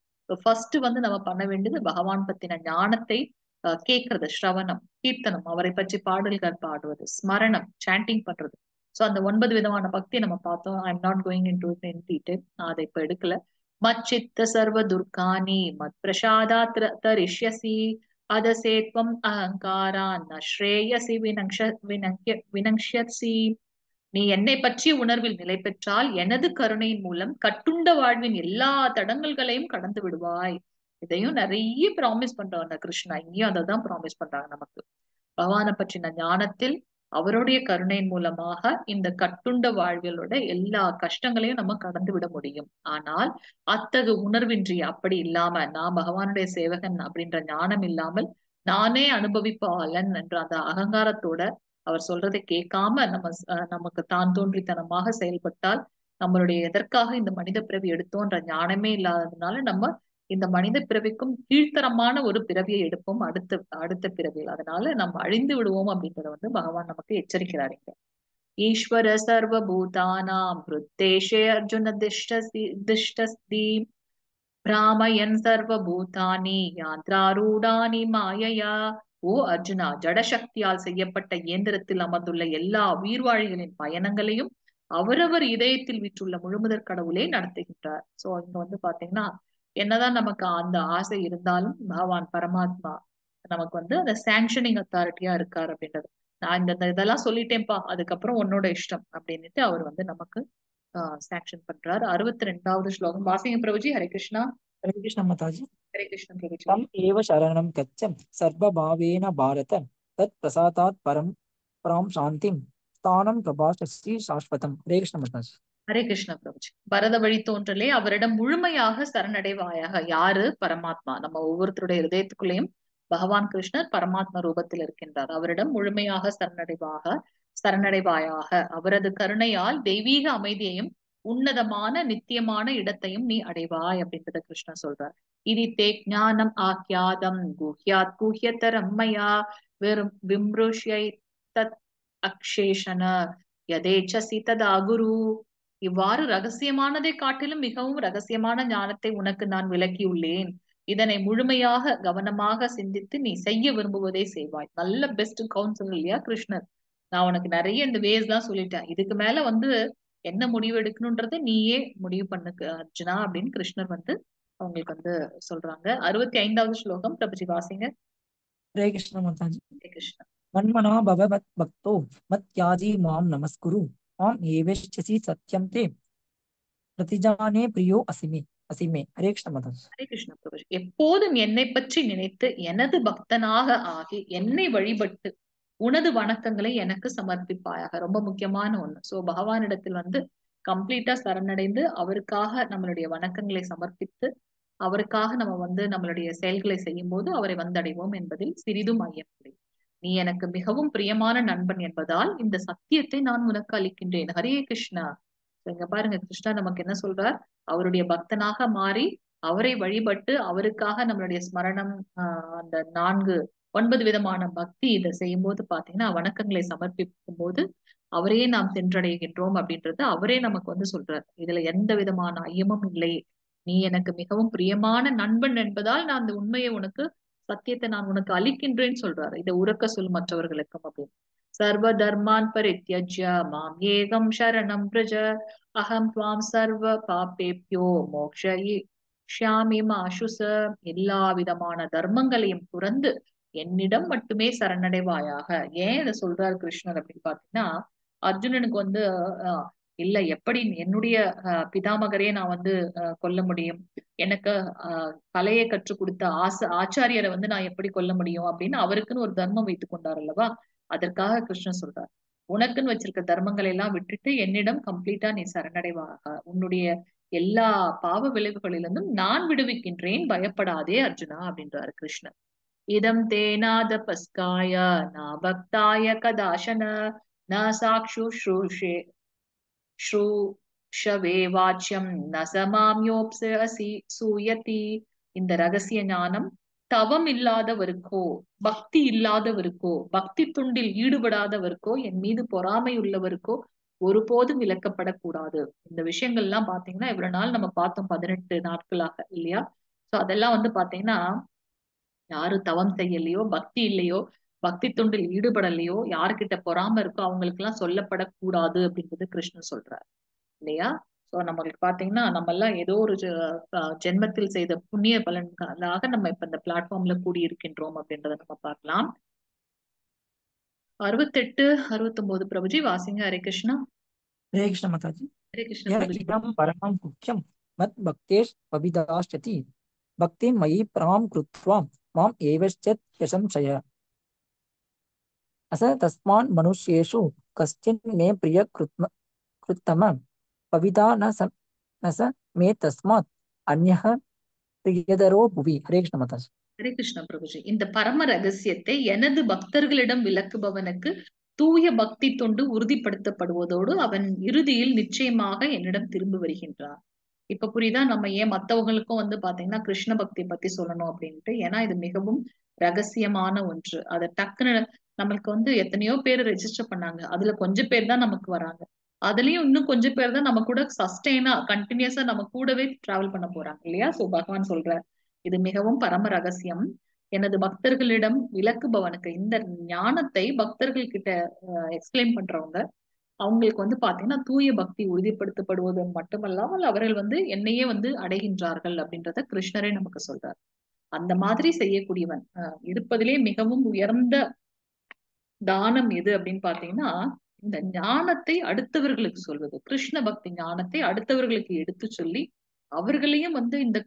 ஃபர்ஸ்ட் வந்து நம்ம பண்ண வேண்டியது பகவான் பத்தின ஞானத்தை கேட்கறது, ஸ்ரவணம், கீர்த்தனம், அவரை பற்றி பாடல்கள் பாடுவது, ஸ்மரணம், சாண்டிங் பண்றது. சோ அந்த 9 விதமான பக்தியை நம்ம பார்த்தோம். I am not going in to detail, நான் அதை இப்ப எடுக்கல. மச்சித்த சர்வ துர்கானி மத் பிரசாதா தரிஷ்யசி அதசேத்வம் அகங்காரான் ஸ்ரேயசி வினங்ஷ்யசி. நீ என்னை பற்றிய உணர்வில் நிலை பெற்றால் எனது கருணையின் மூலம் கட்டுண்ட வாழ்வின் எல்லா தடங்கல்களையும் கடந்து விடுவாய். இதையும் நிறைய ப்ராமிஸ் பண்றாங்க கிருஷ்ணா, இங்கேயும் அதை தான் ப்ராமிஸ் பண்றாங்க நமக்கு. பகவானை பற்றின ஞானத்தில் அவருடைய கருணையின் மூலமாக இந்த கட்டுண்ட வாழ்விலோட எல்லா கஷ்டங்களையும் நம்ம கடந்து விட முடியும். ஆனால் அத்தகு உணர்வின்றி, அப்படி இல்லாம நான் பகவானுடைய சேவகன் அப்படின்ற ஞானம் இல்லாமல் நானே அனுபவிப்பாளன் என்ற அந்த அகங்காரத்தோட அவர் சொல்றதை கேட்காம நமக்கு தான் தோன்றித்தனமாக செயல்பட்டால், நம்மளுடைய எதற்காக இந்த மனித பிறவி எடுத்தோன்ற ஞானமே இல்லாததுனால நம்ம இந்த மனித பிறவிக்கும் கீழ்த்தரமான ஒரு பிறவியை எடுப்போம் அடுத்த பிறவியில். அதனால நம்ம அழிந்து விடுவோம் அப்படின்றத வந்து பகவான் நமக்கு எச்சரிக்கிறாருங்க. ஈஸ்வர சர்வபூதானாம் ஹிருத்தேஷே அர்ஜுன திஷ்டஸ்தி பிராமயன் சர்வபூதானி யாத்ராரூடானி மாயையா. ஓ அர்ஜுனா, ஜடசக்தியால் செய்யப்பட்ட இயந்திரத்தில் அமர்ந்துள்ள எல்லா உயிர்வாழிகளின் பயணங்களையும் அவரவர் இதயத்தில் வீற்றுள்ள முழுமுதற் கடவுளே நடத்துகின்றார். சோ இங்க வந்து பாத்தீங்கன்னா, என்னதான் நமக்கு அந்த ஆசை இருந்தாலும் பகவான் பரமாத்மா நமக்கு வந்து அந்த சாங்ஷனிங் அத்தாரிட்டியா இருக்கார் அப்படின்றது. நான் இதெல்லாம் சொல்லிட்டேன்ப்பா, அதுக்கப்புறம் உன்னோட இஷ்டம் அப்படின்னுட்டு அவர் வந்து நமக்கு சாங்ஷன் பண்றார். 62வது ஸ்லோகம் வாசிங்க பிரபுஜி. ஹரே கிருஷ்ணா. हरे कृष्ण माताजी। ஹரே கிருஷ்ண பிரபுஜி. तम एव शरणं गच्छ सर्वभावेन भारत तत् प्रसादात् परां शान्तिं स्थानं प्रभाषसि शाश्वतम्। हरे कृष्ण माताजी। ஹரே கிருஷ்ண பிரபுஜி. பரத வழி தோன்றலே அவரிடம் முழுமையாக சரணடைவாயாக. யாரு? பரமாத்மா. நம்ம ஒவ்வொருத்தருடைய இதயத்துக்குள்ளேயும் பகவான் கிருஷ்ணர் பரமாத்மா ரூபத்தில் இருக்கின்றார். அவரிடம் முழுமையாக சரணடைவாயாக. அவரது கருணையால் தெய்வீக அமைதியையும் உன்னதமான நித்தியமான இடத்தையும் நீ அடைவாய் அப்படின்றத கிருஷ்ணன் சொல்றார். இது தே ஞானம் ஆக்யாதம் குஹ்யாத் குஹ்யதரம் மயா வெறும் விம்ருஷ்யை தத் அக்ஷேஷன யதேச்சசி ததா குரு. இவ்வாறு ரகசியமானதை காட்டிலும் மிகவும் ரகசியமான ஞானத்தை உனக்கு நான் விளக்கியுள்ளேன். இதனை முழுமையாக கவனமாக சிந்தித்து நீ செய்ய விரும்புவதை செய்வாய். நல்ல பெஸ்ட் கவுன்சிலர் இல்லையா கிருஷ்ணர். நான் உனக்கு நிறைய இந்த வேஸ் எல்லாம் சொல்லிட்டேன். இதுக்கு மேல வந்து என்ன முடிவு எடுக்கணும்ன்றத நீயே முடிவு பண்ணுக்கு அர்ஜுனா அப்படின்னு கிருஷ்ணர் வந்து அவங்களுக்கு வந்து சொல்றாங்க. 65வது ஸ்லோகம் பிரபுஜி வாசிங்க. हरे कृष्ण माताजी। ஹரே கிருஷ்ணா. मन्मना भव मद्भक्तो मत्याजी मां नमस्कुरु मां एवेष्यसि सत्यं ते प्रतिजाने प्रियो असिमे। हरे कृष्ण माताजी। ஹரே கிருஷ்ண பிரபுஜி. எப்போதும் என்னை பற்றி நினைத்து எனது பக்தனாக ஆகி என்னை வழிபட்டு உனது வணக்கங்களை எனக்கு சமர்ப்பிப்பாயாக. ரொம்ப முக்கியமான ஒண்ணு. சோ பகவானிடத்தில் வந்து கம்ப்ளீட்டா சரணடைந்து அவருக்காக நம்மளுடைய வணக்கங்களை சமர்ப்பித்து அவருக்காக நம்ம வந்து நம்மளுடைய செயல்களை செய்யும் போது அவரை வந்தடைவோம் என்பதில் சிறிதும் ஐயமில்லை. நீ எனக்கு மிகவும் பிரியமான நண்பன் என்பதால் இந்த சத்தியத்தை நான் உனக்கு அளிக்கின்றேன். ஹரே கிருஷ்ணா. இங்க பாருங்க, கிருஷ்ணா நமக்கு என்ன சொல்றார்? அவருடைய பக்தனாக மாறி அவரை வழிபட்டு அவருக்காக நம்மளுடைய ஸ்மரணம், அந்த 9 விதமான பக்தி இதை செய்யும் போது பாத்தீங்கன்னா வணக்கங்களை சமர்ப்பிக்கும் போது அவரையே நாம் சென்றடைகின்றோம் அப்படின்றது அவரே நமக்கு வந்து சொல்றார். இதுல எந்த விதமான ஐயமும் இல்லை. நீ எனக்கு மிகவும் பிரியமான நண்பன் என்பதால் நான் அந்த உண்மையை உனக்கு சத்தியத்தை நான் உனக்கு அளிக்கின்றேன்னு சொல்றாரு. இதை உறக்க சொல் மற்றவர்களுக்கும் அப்படின்னு. சர்வ தர்மான் பரித்யஜ்ய மாம் ஏகம் சரணம் பிரஜ அகம் துவாம் சர்வ பாப்பேப்யோ மோக்ஷயிஷ்யாமி மா சுச. எல்லா விதமான தர்மங்களையும் துறந்து என்னிடம் மட்டுமே சரணடைவாயாக. ஏன் இதை சொல்றாரு கிருஷ்ணர் அப்படின்னு பாத்தீங்கன்னா, அர்ஜுனனுக்கு வந்து இல்ல எப்படி என்னுடைய பிதாமகரே நான் வந்து கொல்ல முடியும், எனக்கு கலையை கற்றுக் கொடுத்த ஆச்சாரியரை வந்து நான் எப்படி கொல்ல முடியும் அப்படின்னு அவருக்குன்னு ஒரு தர்மம் வைத்துக் கொண்டார் அல்லவா. அதற்காக கிருஷ்ணன் சொல்றார், உனக்குன்னு வச்சிருக்க தர்மங்களை எல்லாம் விட்டுட்டு என்னிடம் கம்ப்ளீட்டா நீ சரணடைவாக. உன்னுடைய எல்லா பாவ விளைவுகளிலிருந்தும் நான் விடுவிக்கின்றேன், பயப்படாதே அர்ஜுனா அப்படின்றாரு கிருஷ்ணன். இதம் தேனாத பஸ்காய நா பக்தாய கதாசன ந சாக்ஷு ஸ்ரூஷே ஸ்ரூஷவே வாச்சியம் ந சமாம்யோப்சி சூயதி. இந்த ரகசிய ஞானம் தவம் இல்லாதவருக்கோ பக்தி இல்லாதவருக்கோ பக்தி துண்டில் ஈடுபடாதவருக்கோ என் மீது பொறாமை உள்ளவருக்கோ ஒருபோதும் விளக்கப்படக்கூடாது. இந்த விஷயங்கள் எல்லாம் பாத்தீங்கன்னா இவ்வளவு நாள் நம்ம பார்த்தோம் 18 நாட்களாக இல்லையா. சோ அதெல்லாம் வந்து பாத்தீங்கன்னா யாரு தவம் செய்யலையோ பக்தி இல்லையோ பக்தி தொண்டில் ஈடுபடலையோ யாருக்கிட்ட பொறாம இருக்கோ அவங்களுக்கு எல்லாம் சொல்லப்படக்கூடாது அப்படின்றது கிருஷ்ணன் சொல்றாரு இல்லையா. சோ நம்மளுக்கு பாத்தீங்கன்னா நம்ம எல்லாம் ஏதோ ஒரு ஜென்மத்தில் செய்த புண்ணிய பலன்களாக நம்ம இப்ப இந்த பிளாட்ஃபார்ம்ல கூடி இருக்கின்றோம் அப்படின்றத நம்ம பார்க்கலாம். 68, 69 பிரபுஜி வாசிங்க. ஹரே கிருஷ்ணா. हरे कृष्ण माताजी। ஹரே கிருஷ்ண यः பிரபுஜி. इदं परमं गुह्यं मद्भक्तेष् पविदाश्यति भक्तिं मयि परां कृत्वा माम् एवश्चेत् प्रशंसय। अस तस्मान् मनुष्येषु कश्चिन् मे कृत्तम पविता न स मे तस्मात् अन्यः प्रियतरो भुवि। हरे कृष्ण माताजी। ஹரே கிருஷ்ண பிரபுஜி. இந்த பரம ரகசியத்தை எனது பக்தர்களிடம் விளக்குபவனுக்கு தூய பக்தி தொண்டு உறுதிப்படுத்தப்படுவதோடு அவன் இறுதியில் நிச்சயமாக என்னிடம் திரும்பி வருகின்றான். இப்ப புரியுதா நம்ம ஏன் மத்தவங்களுக்கும் வந்து பாத்தீங்கன்னா கிருஷ்ண பக்தி பத்தி சொல்லணும் அப்படின்ட்டு. ஏன்னா இது மிகவும் ரகசியமான ஒன்று. அதை டக்குன்னு நம்மளுக்கு வந்து எத்தனையோ பேர் ரெஜிஸ்டர் பண்ணாங்க, அதுல கொஞ்சம் பேர் தான் நமக்கு வராங்க. அதுலயும் இன்னும் கொஞ்சம் பேர் தான் நம்ம கூட சஸ்டெயினா கண்டினியூஸா நம்ம கூடவே டிராவல் பண்ண போறாங்க இல்லையா? சோ பகவான் சொல்றார், இது மிகவும் பரம ரகசியம், எனது பக்தர்களிடம் விளக்குபவனுக்கு. இந்த ஞானத்தை பக்தர்கள் கிட்ட எக்ஸ்பிளைன் பண்றவங்க, அவங்களுக்கு வந்து பாத்தீங்கன்னா தூய பக்தி உறுதிப்படுத்தப்படுவது மட்டுமல்லாமல் அவர்கள் வந்து என்னையே வந்து அடைகின்றார்கள் அப்படின்றத கிருஷ்ணரே நமக்கு சொல்றார். அந்த மாதிரி செய்யக்கூடியவன் இருப்பதிலே மிகவும் உயர்ந்த தானம் எது அப்படின்னு பாத்தீங்கன்னா, இந்த ஞானத்தை அடுத்தவர்களுக்கு சொல்வது. கிருஷ்ண பக்தி ஞானத்தை அடுத்தவர்களுக்கு எடுத்து சொல்லி அவர்களையும் வந்து இந்த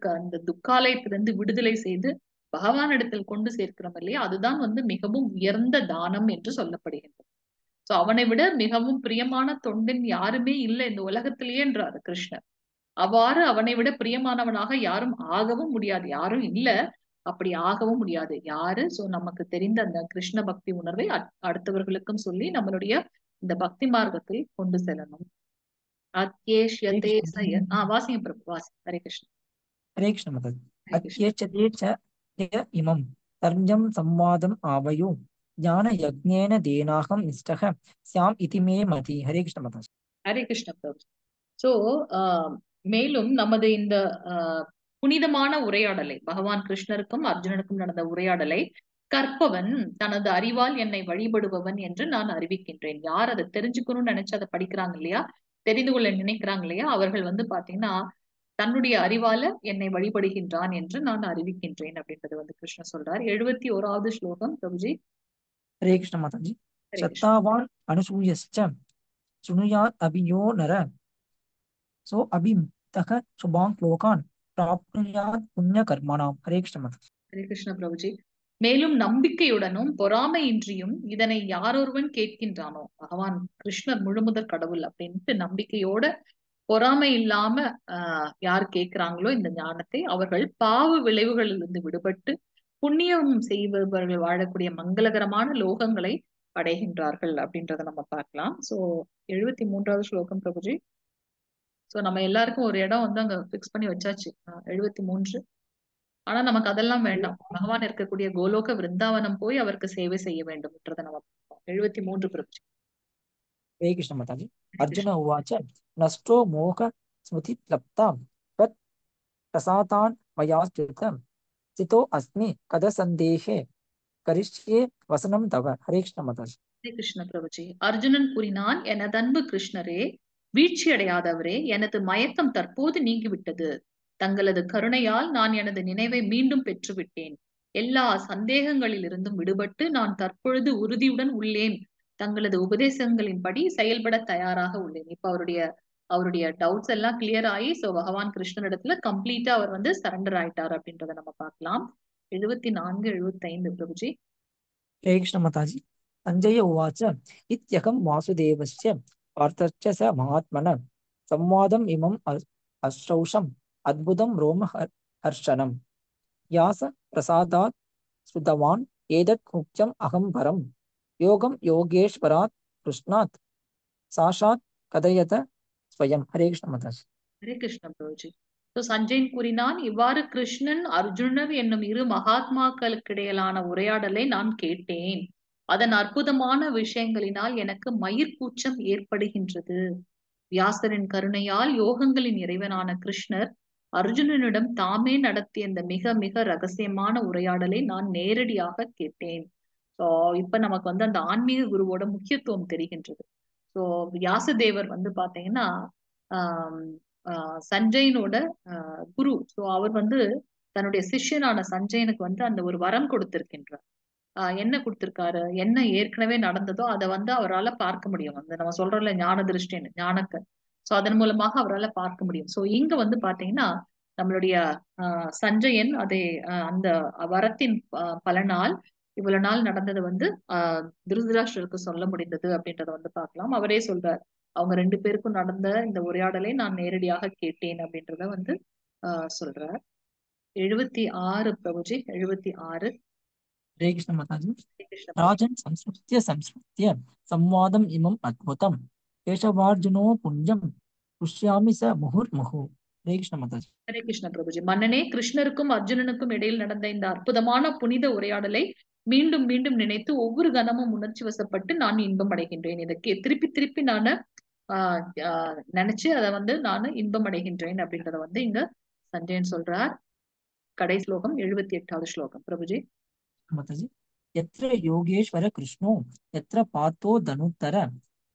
துக்காலயத்திலிருந்து விடுதலை செய்து பகவானிடத்தில் கொண்டு சேர்க்கிறோம் இல்லையா, அதுதான் வந்து மிகவும் உயர்ந்த தானம் என்று சொல்லப்படுகின்றது. சோ அவனை விட மிகவும் பிரியமான தொண்டன் யாருமே இல்லை இந்த உலகத்திலேயே என்றார் கிருஷ்ணர். அவ்வாறு அவனை விட பிரியமானவனாக யாரும் ஆகவும் முடியாது, யாரும் இல்ல, அப்படி ஆகவும் முடியாது. யாரு? சோ நமக்கு தெரிந்த அந்த கிருஷ்ண பக்தி உணர்வை அடுத்தவர்களுக்கும் சொல்லி நம்மளுடைய இந்த பக்தி மார்க்கத்தில் கொண்டு செல்லணும். ஹரே அத்யேஷ்யதே கிருஷ்ண சய வாசிங்க பிரபு வாசி. ஹரே கிருஷ்ண. ஹரே கிருஷ்ண மாதாஜி. ஹரே கிருஷ்ண. அத்யேச்சதே ச ய இமம் தர்ஜம் சம்வாதம் ஆவயோ ஞான யக்ஞேன தேனாகம் நிஷ்டக ஸ்யாம் இதி மே மதி. ஹரே கிருஷ்ண மாதாஜி. ஹரே கிருஷ்ண பிரபு. சோ மேலும் நமது இந்த புனிதமான உரையாடலை, பகவான் கிருஷ்ணருக்கும் அர்ஜுனனுக்கும் நடந்த உரையாடலை கற்பவன் தனது அறிவால் என்னை வழிபடுபவன் என்று நான் அறிவிக்கின்றேன். யார் அதை தெரிஞ்சுக்கணும்னு நினைச்சு அதை படிக்கிறாங்க இல்லையா, தெரிந்து கொள்ள நினைக்கிறாங்க இல்லையா, அவர்கள் வந்து பாத்தீங்கன்னா தன்னுடைய அறிவால என்னை வழிபடுகின்றான் என்று நான் அறிவிக்கின்றேன் அப்படின்றது வந்து கிருஷ்ணர் சொல்றார். 71வது ஸ்லோகம் பிரபுஜி. ஹரே கிருஷ்ண மாதாஜி. ஹரே கிருஷ்ண. சத்தாவான் அனுசூயஸ்ச சுனுயாத் அபியோ நர சோ அபிமுக்தக சுபாங் லோகான் பிராப்னுயாத் புண்ணிய கர்மணாம். ஹரே கிருஷ்ண மாதாஜி. ஹரே கிருஷ்ண பிரபுஜி. மேலும் நம்பிக்கையுடனும் பொறாமையின்றியும் இதனை யாரொருவன் கேட்கின்றானோ, பகவான் கிருஷ்ணர் முழுமுதற் கடவுள் அப்படின்ட்டு நம்பிக்கையோட பொறாமை இல்லாம யார் கேட்கிறாங்களோ இந்த ஞானத்தை, அவர்கள் பாவ விளைவுகளிலிருந்து விடுபட்டு புண்ணியம் செய்பவர்கள் வாழக்கூடிய மங்களகரமான லோகங்களை அடைகின்றார்கள் அப்படின்றத நம்ம பார்க்கலாம். சோ 73வது ஸ்லோகம் பிரபுஜி. சோ நம்ம எல்லாருக்கும் ஒரு இடம் வந்து அங்க பிக்ஸ் பண்ணி வச்சாச்சு, 73. ஆனா நமக்கு அதெல்லாம் வேண்டாம், பகவான் இருக்கக்கூடிய கோலோக விருந்தாவனம் போய் அவருக்கு சேவை செய்ய வேண்டும்ன்றதை நம்ம பார்ப்போம். 73 பிரபுஜி. ஹரே கிருஷ்ண மாதாஜி. அர்ஜுன உவாச்ச நஷ்டோ மோக ஸ்மிருதி லப்தா தத் பிரசாதான் மயா ஸ்திதோ அஸ்மி கத சந்தேகே கரிஷ்யே வசனம் தவ. ஹரே கிருஷ்ண மாதாஜி. ஹரே கிருஷ்ண பிரபுஜி. அர்ஜுனன் கூறினான், எனதன்பு கிருஷ்ணரே, வீழ்ச்சி அடையாதவரே, எனது மயக்கம் தற்போது நீங்கிவிட்டது. தங்களது கருணையால் நான் எனது நினைவை மீண்டும் பெற்றுவிட்டேன். எல்லா சந்தேகங்களிலிருந்தும் விடுபட்டு நான் தற்பொழுது உறுதியுடன் உள்ளேன். தங்களது உபதேசங்களின்படி செயல்பட தயாராக உள்ளேன். இப்ப அவருடைய டவுட்ஸ் எல்லாம் கிளியர் ஆகி சோ பகவான் கிருஷ்ணனிடத்துல கம்ப்ளீட்டா அவர் வந்து சரண்டர் ஆயிட்டார் அப்படின்றத நம்ம பார்க்கலாம். 74 75 பிரபுஜி. ஹரே கிருஷ்ண மாதாஜி. சஞ்சய உவாச்ச இத்யகம் வாசுதேவஸ்ய பார்த்தச்ச ச மகாத்மன சம்வாதம் இமம் அஸ்ரௌஷம் அத்புதம் ரோம ஹர்ஷனம் யாச பிரசாதாத் ஸ்ருதவான் ஏதத் முக்தியம் அகம் பரம் யோகம் யோகேஸ்வராத் கிருஷ்ணாத் சாஷாத் கதயத ஸ்வயம். ஹரே கிருஷ்ண மாதாஜி. ஹரே கிருஷ்ண பிரபுஜி. சஞ்சயன் கூறினான், இவ்வாறு கிருஷ்ணன் அர்ஜுனர் என்னும் இரு மகாத்மாக்களுக்கிடையிலான உரையாடலை நான் கேட்டேன். அதன் அற்புதமான விஷயங்களினால் எனக்கு மயிர்கூச்சம் ஏற்படுகின்றது. வியாசரின் கருணையால் யோகங்களின் இறைவனான கிருஷ்ணர் அர்ஜுனனிடம் தாமே நடத்திய இந்த மிக மிக ரகசியமான உரையாடலை நான் நேரடியாக கேட்டேன். சோ இப்ப நமக்கு வந்து அந்த ஆன்மீக குருவோட முக்கியத்துவம் தெரிகின்றது. சோ வியாசதேவர் வந்து பாத்தீங்கன்னா சஞ்சயனோட குரு. சோ அவர் வந்து தன்னுடைய சிஷ்யனான சஞ்சயனுக்கு வந்து அந்த ஒரு வரம் கொடுத்திருக்கின்றார். என்ன கொடுத்திருக்காரு, என்ன ஏற்கனவே நடந்ததோ அதை வந்து அவரால் பார்க்க முடியும். அந்த நம்ம சொல்றோம்ல ஞான திருஷ்டின்னு, ஞானக்கண். சோ அதன் மூலமாக அவரால் பார்க்க முடியும். சோ இங்க வந்து பாத்தீங்கன்னா நம்மளுடைய சஞ்சயன் அதை அந்த வரத்தின் பலனால் இவ்வளவு நாள் நடந்தது வந்து திருதராஷ்டிரருக்கு சொல்ல முடிந்தது அப்படின்றத வந்து பார்க்கலாம். அவரே சொல்றார், அவங்க 2 பேருக்கும் நடந்த இந்த உரையாடலை நான் நேரடியாக கேட்டேன் அப்படின்றத வந்து சொல்றார். 76 பிரபுஜி. 76. ஹரே கிருஷ்ண மாதாஜி. ராஜன் சம்ஸ்ருத்ய சம்வாதம் இமம் அத்புதம் கேசவார்ஜுனோ புண்ணியம் புஷ்யாமி ச முகுர்முகு. ஹரே கிருஷ்ண மாதாஜி. ஹரே கிருஷ்ண பிரபுஜி. மன்னனே, கிருஷ்ணருக்கும் அர்ஜுனனுக்கும் இடையில் நடந்த இந்த அற்புதமான புனித உரையாடலை மீண்டும் மீண்டும் நினைத்து ஒவ்வொரு கணமும் உணர்ச்சி வசப்பட்டு நான் இன்பம் அடைகின்றேன். இதை திருப்பி திருப்பி நான் நினைச்சு அதை வந்து நான் இன்பம் அடைகின்றேன் அப்படின்றத வந்து இங்க சஞ்சயன் சொல்றார். கடை ஸ்லோகம் 78வது ஸ்லோகம் பிரபுஜி. माताजी यत्र योगेश्वर कृष्णो यत्र पार्थो धनुत्तर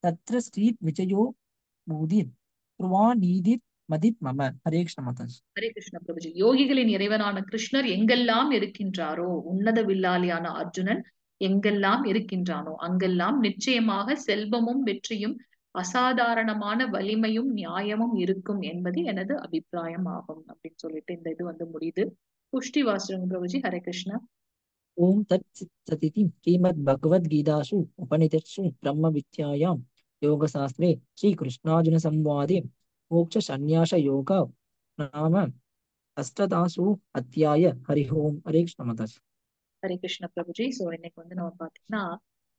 तत्र श्री विजयो मूदि ध्रुवानीदित मदित मम. हरे कृष्ण माताजी. ஹரே கிருஷ்ண பிரபுஜி. யோகிகளின் இறைவனான கிருஷ்ணர் எங்கெல்லாம் இருக்கின்றாரோ, உன்னத வில்லாளியான அர்ஜுனன் எங்கெல்லாம் இருக்கின்றானோ அங்கெல்லாம் நிச்சயமாக செல்வமும் வெற்றியும் அசாதாரணமான வலிமையும் நியாயமும் இருக்கும் என்பது எனது அபிப்பிராயம் ஆகும் அப்படின்னு சொல்லிட்டு இந்த இது வந்து முடியுது. புஷ்டி வாசகம் பிரபுஜி. ஹரே கிருஷ்ணா. ओम तत्सदिति श्रीमद्भगवद्गीतासु उपनिषत्सु ब्रह्मविद्यायां योगशास्त्रे श्रीकृष्णार्जुन संवादे मोक्ष संन्यास योग नाम अष्टदासु अध्याय. हरि ओम. हरे कृष्ण माताजी. ஹரே கிருஷ்ண பிரபுஜி. சோ இன்னைக்கு வந்து நம்ம பாத்தீங்கன்னா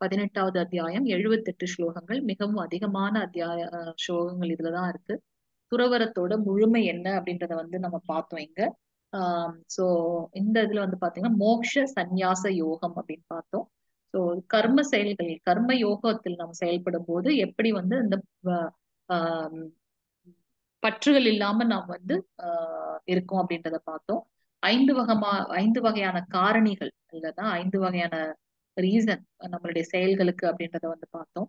18வது அத்தியாயம் 78 ஸ்லோகங்கள், மிகவும் அதிகமான ஸ்லோகங்கள் இதுலதான் இருக்கு. துறவரத்தோட முழுமை என்ன அப்படின்றத வந்து நம்ம பார்த்தோம் இங்க. சோ இந்த இதுல வந்து பாத்தீங்கன்னா மோக்ஷ சந்நியாச யோகம் அப்படின்னு பார்த்தோம். சோ கர்ம செயல்கள், கர்ம யோகத்தில் நம்ம செயல்படும் போது எப்படி வந்து இந்த பற்றுகள் இல்லாம நாம் வந்து இருக்கோம் அப்படின்றத பார்த்தோம். 5 வகையான காரணிகள் இல்லைன்னா 5 வகையான ரீசன் நம்மளுடைய செயல்களுக்கு அப்படின்றத வந்து பார்த்தோம்.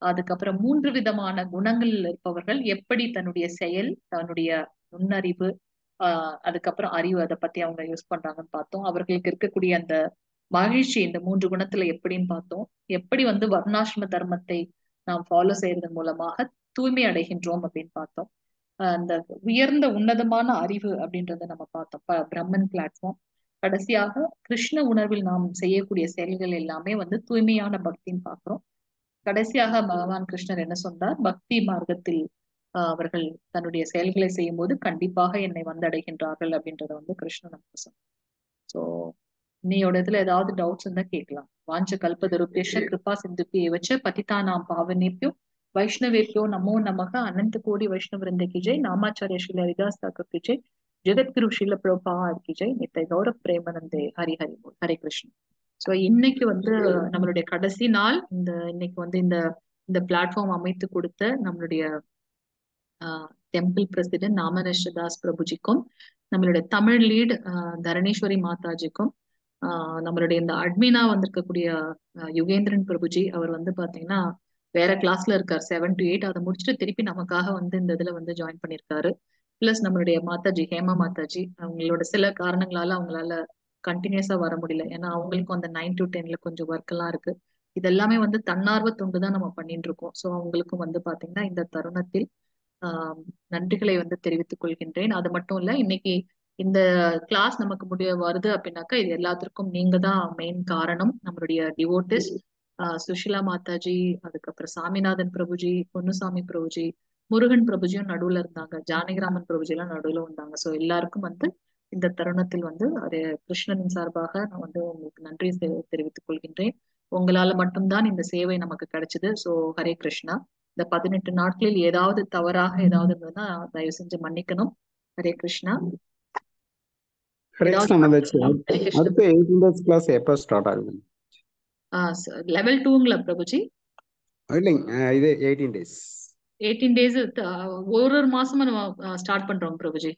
அதுக்கப்புறம் 3 விதமான குணங்கள் இருப்பவர்கள் எப்படி தன்னுடைய செயல், தன்னுடைய நுண்ணறிவு, அதுக்கப்புறம் அறிவு, அதை பத்தி அவங்க யூஸ் பண்றாங்கன்னு பார்த்தோம். அவர்களுக்கு இருக்கக்கூடிய அந்த மகிழ்ச்சி இந்த 3 குணத்துல எப்படின்னு பார்த்தோம். எப்படி வந்து வர்ணாசிரம தர்மத்தை நாம் ஃபாலோ செய்யறதன் மூலமாக தூய்மை அடைகின்றோம் அப்படின்னு பார்த்தோம். அந்த உயர்ந்த உன்னதமான அறிவு அப்படின்றத நம்ம பார்த்தோம், பிரம்மன் பிளாட்ஃபார்ம். கடைசியாக கிருஷ்ண உணர்வில் நாம் செய்யக்கூடிய செயல்கள் எல்லாமே வந்து தூய்மையான பக்தின்னு பார்க்கிறோம். கடைசியாக பகவான் கிருஷ்ணர் என்ன சொன்னார்? பக்தி மார்க்கத்தில் அவர்கள் தன்னுடைய செயல்களை செய்யும் போது கண்டிப்பாக என்னை வந்தடைகின்றார்கள் அப்படின்றத வந்து கிருஷ்ணன் நமக்கு சொன்னார். சோ இன்னையோட இதுல ஏதாவது டவுட்ஸ் இருந்தா கேட்கலாம். வாஞ்ச கல்பதருபேஷ கிருபா சிந்துப்பி வச்ச பதிதானாம் பாவனேப்யோ வைஷ்ணவேப்யோ நமோ நமக. அனந்த கோடி வைஷ்ணவருந்த கி ஜெய். நாமாச்சாரிய ஸ்ரீல ஹரிதாஸ் தாக்கூர் கி ஜெய். ஜெகத்குரு ஸ்ரீல பிரபுபாத் கி ஜெய். நித்தை கௌரவ பிரேமனந்தே. ஹரி ஹரி போல். ஹரே கிருஷ்ணன். சோ இன்னைக்கு வந்து நம்மளுடைய கடைசி நாள். இன்னைக்கு வந்து இந்த பிளாட்ஃபார்ம் அமைத்து கொடுத்த நம்மளுடைய டெம்பிள் பிரசிடென்ட் நாமநேஷ தாஸ் பிரபுஜிக்கும், நம்மளுடைய தமிழ் லீட் தரணேஸ்வரி மாதாஜிக்கும், நம்மளுடைய இந்த அட்மினா வந்திருக்கக்கூடிய யுகேந்திரன் பிரபுஜி, அவர் வந்து பாத்தீங்கன்னா வேற கிளாஸ்ல இருக்கார் 7 to 8. அதை முடிச்சுட்டு திருப்பி நமக்காக வந்து இந்த இதுல வந்து ஜாயின் பண்ணிருக்காரு. பிளஸ் நம்மளுடைய மாதாஜி ஹேமா மாதாஜி, அவங்களோட சில காரணங்களால அவங்களால கண்டினியூஸா வர முடியல. ஏன்னா அவங்களுக்கும் அந்த 9 to 10ல கொஞ்சம் ஒர்க் எல்லாம் இருக்கு. இதெல்லாமே வந்து தன்னார்வ தொண்டு தான் நம்ம பண்ணிட்டு இருக்கோம். ஸோ அவங்களுக்கும் வந்து பாத்தீங்கன்னா இந்த தருணத்தில் நன்றிகளை வந்து தெரிவித்துக் கொள்கின்றேன். அது மட்டும் இல்ல, இன்னைக்கு இந்த கிளாஸ் நமக்கு வருது அப்படின்னாக்கா இது எல்லாத்திற்கும் நீங்க தான் மெயின் காரணம். நம்மளுடைய டிவோட்டிஸ் சுஷிலா மாதாஜி, அதுக்கப்புறம் சாமிநாதன் பிரபுஜி, பொன்னுசாமி பிரபுஜி, முருகன் பிரபுஜியும் நடுவுல இருந்தாங்க, ஜானகிராமன் பிரபுஜி எல்லாம் நடுவுல வந்தாங்க. ஸோ எல்லாருக்கும் வந்து இந்த தருணத்தில் வந்து அது கிருஷ்ணனின் சார்பாக நான் வந்து உங்களுக்கு நன்றி தெரிவித்துக் கொள்கின்றேன். உங்களால மட்டும்தான் இந்த சேவை நமக்கு கிடைச்சது. ஸோ ஹரே கிருஷ்ணா. இந்த 18 நாட்களில் ஏதாவது தவறாக ஏதாவது இருந்ததுன்னா தயவு செஞ்சு மன்னிக்கணும். ஹரே கிருஷ்ணா. ஹரே கிருஷ்ணா மாதாஜி. அடுத்து 18 days கிளாஸ் எப்போ ஸ்டார்ட் ஆகுது? லெவல் 2ங்களா பிரபுஜி? இல்லைங்க, இது 18 days. 18 days ஒரு மாசமா நம்ம ஸ்டார்ட் பண்றோம் பிரபுஜி.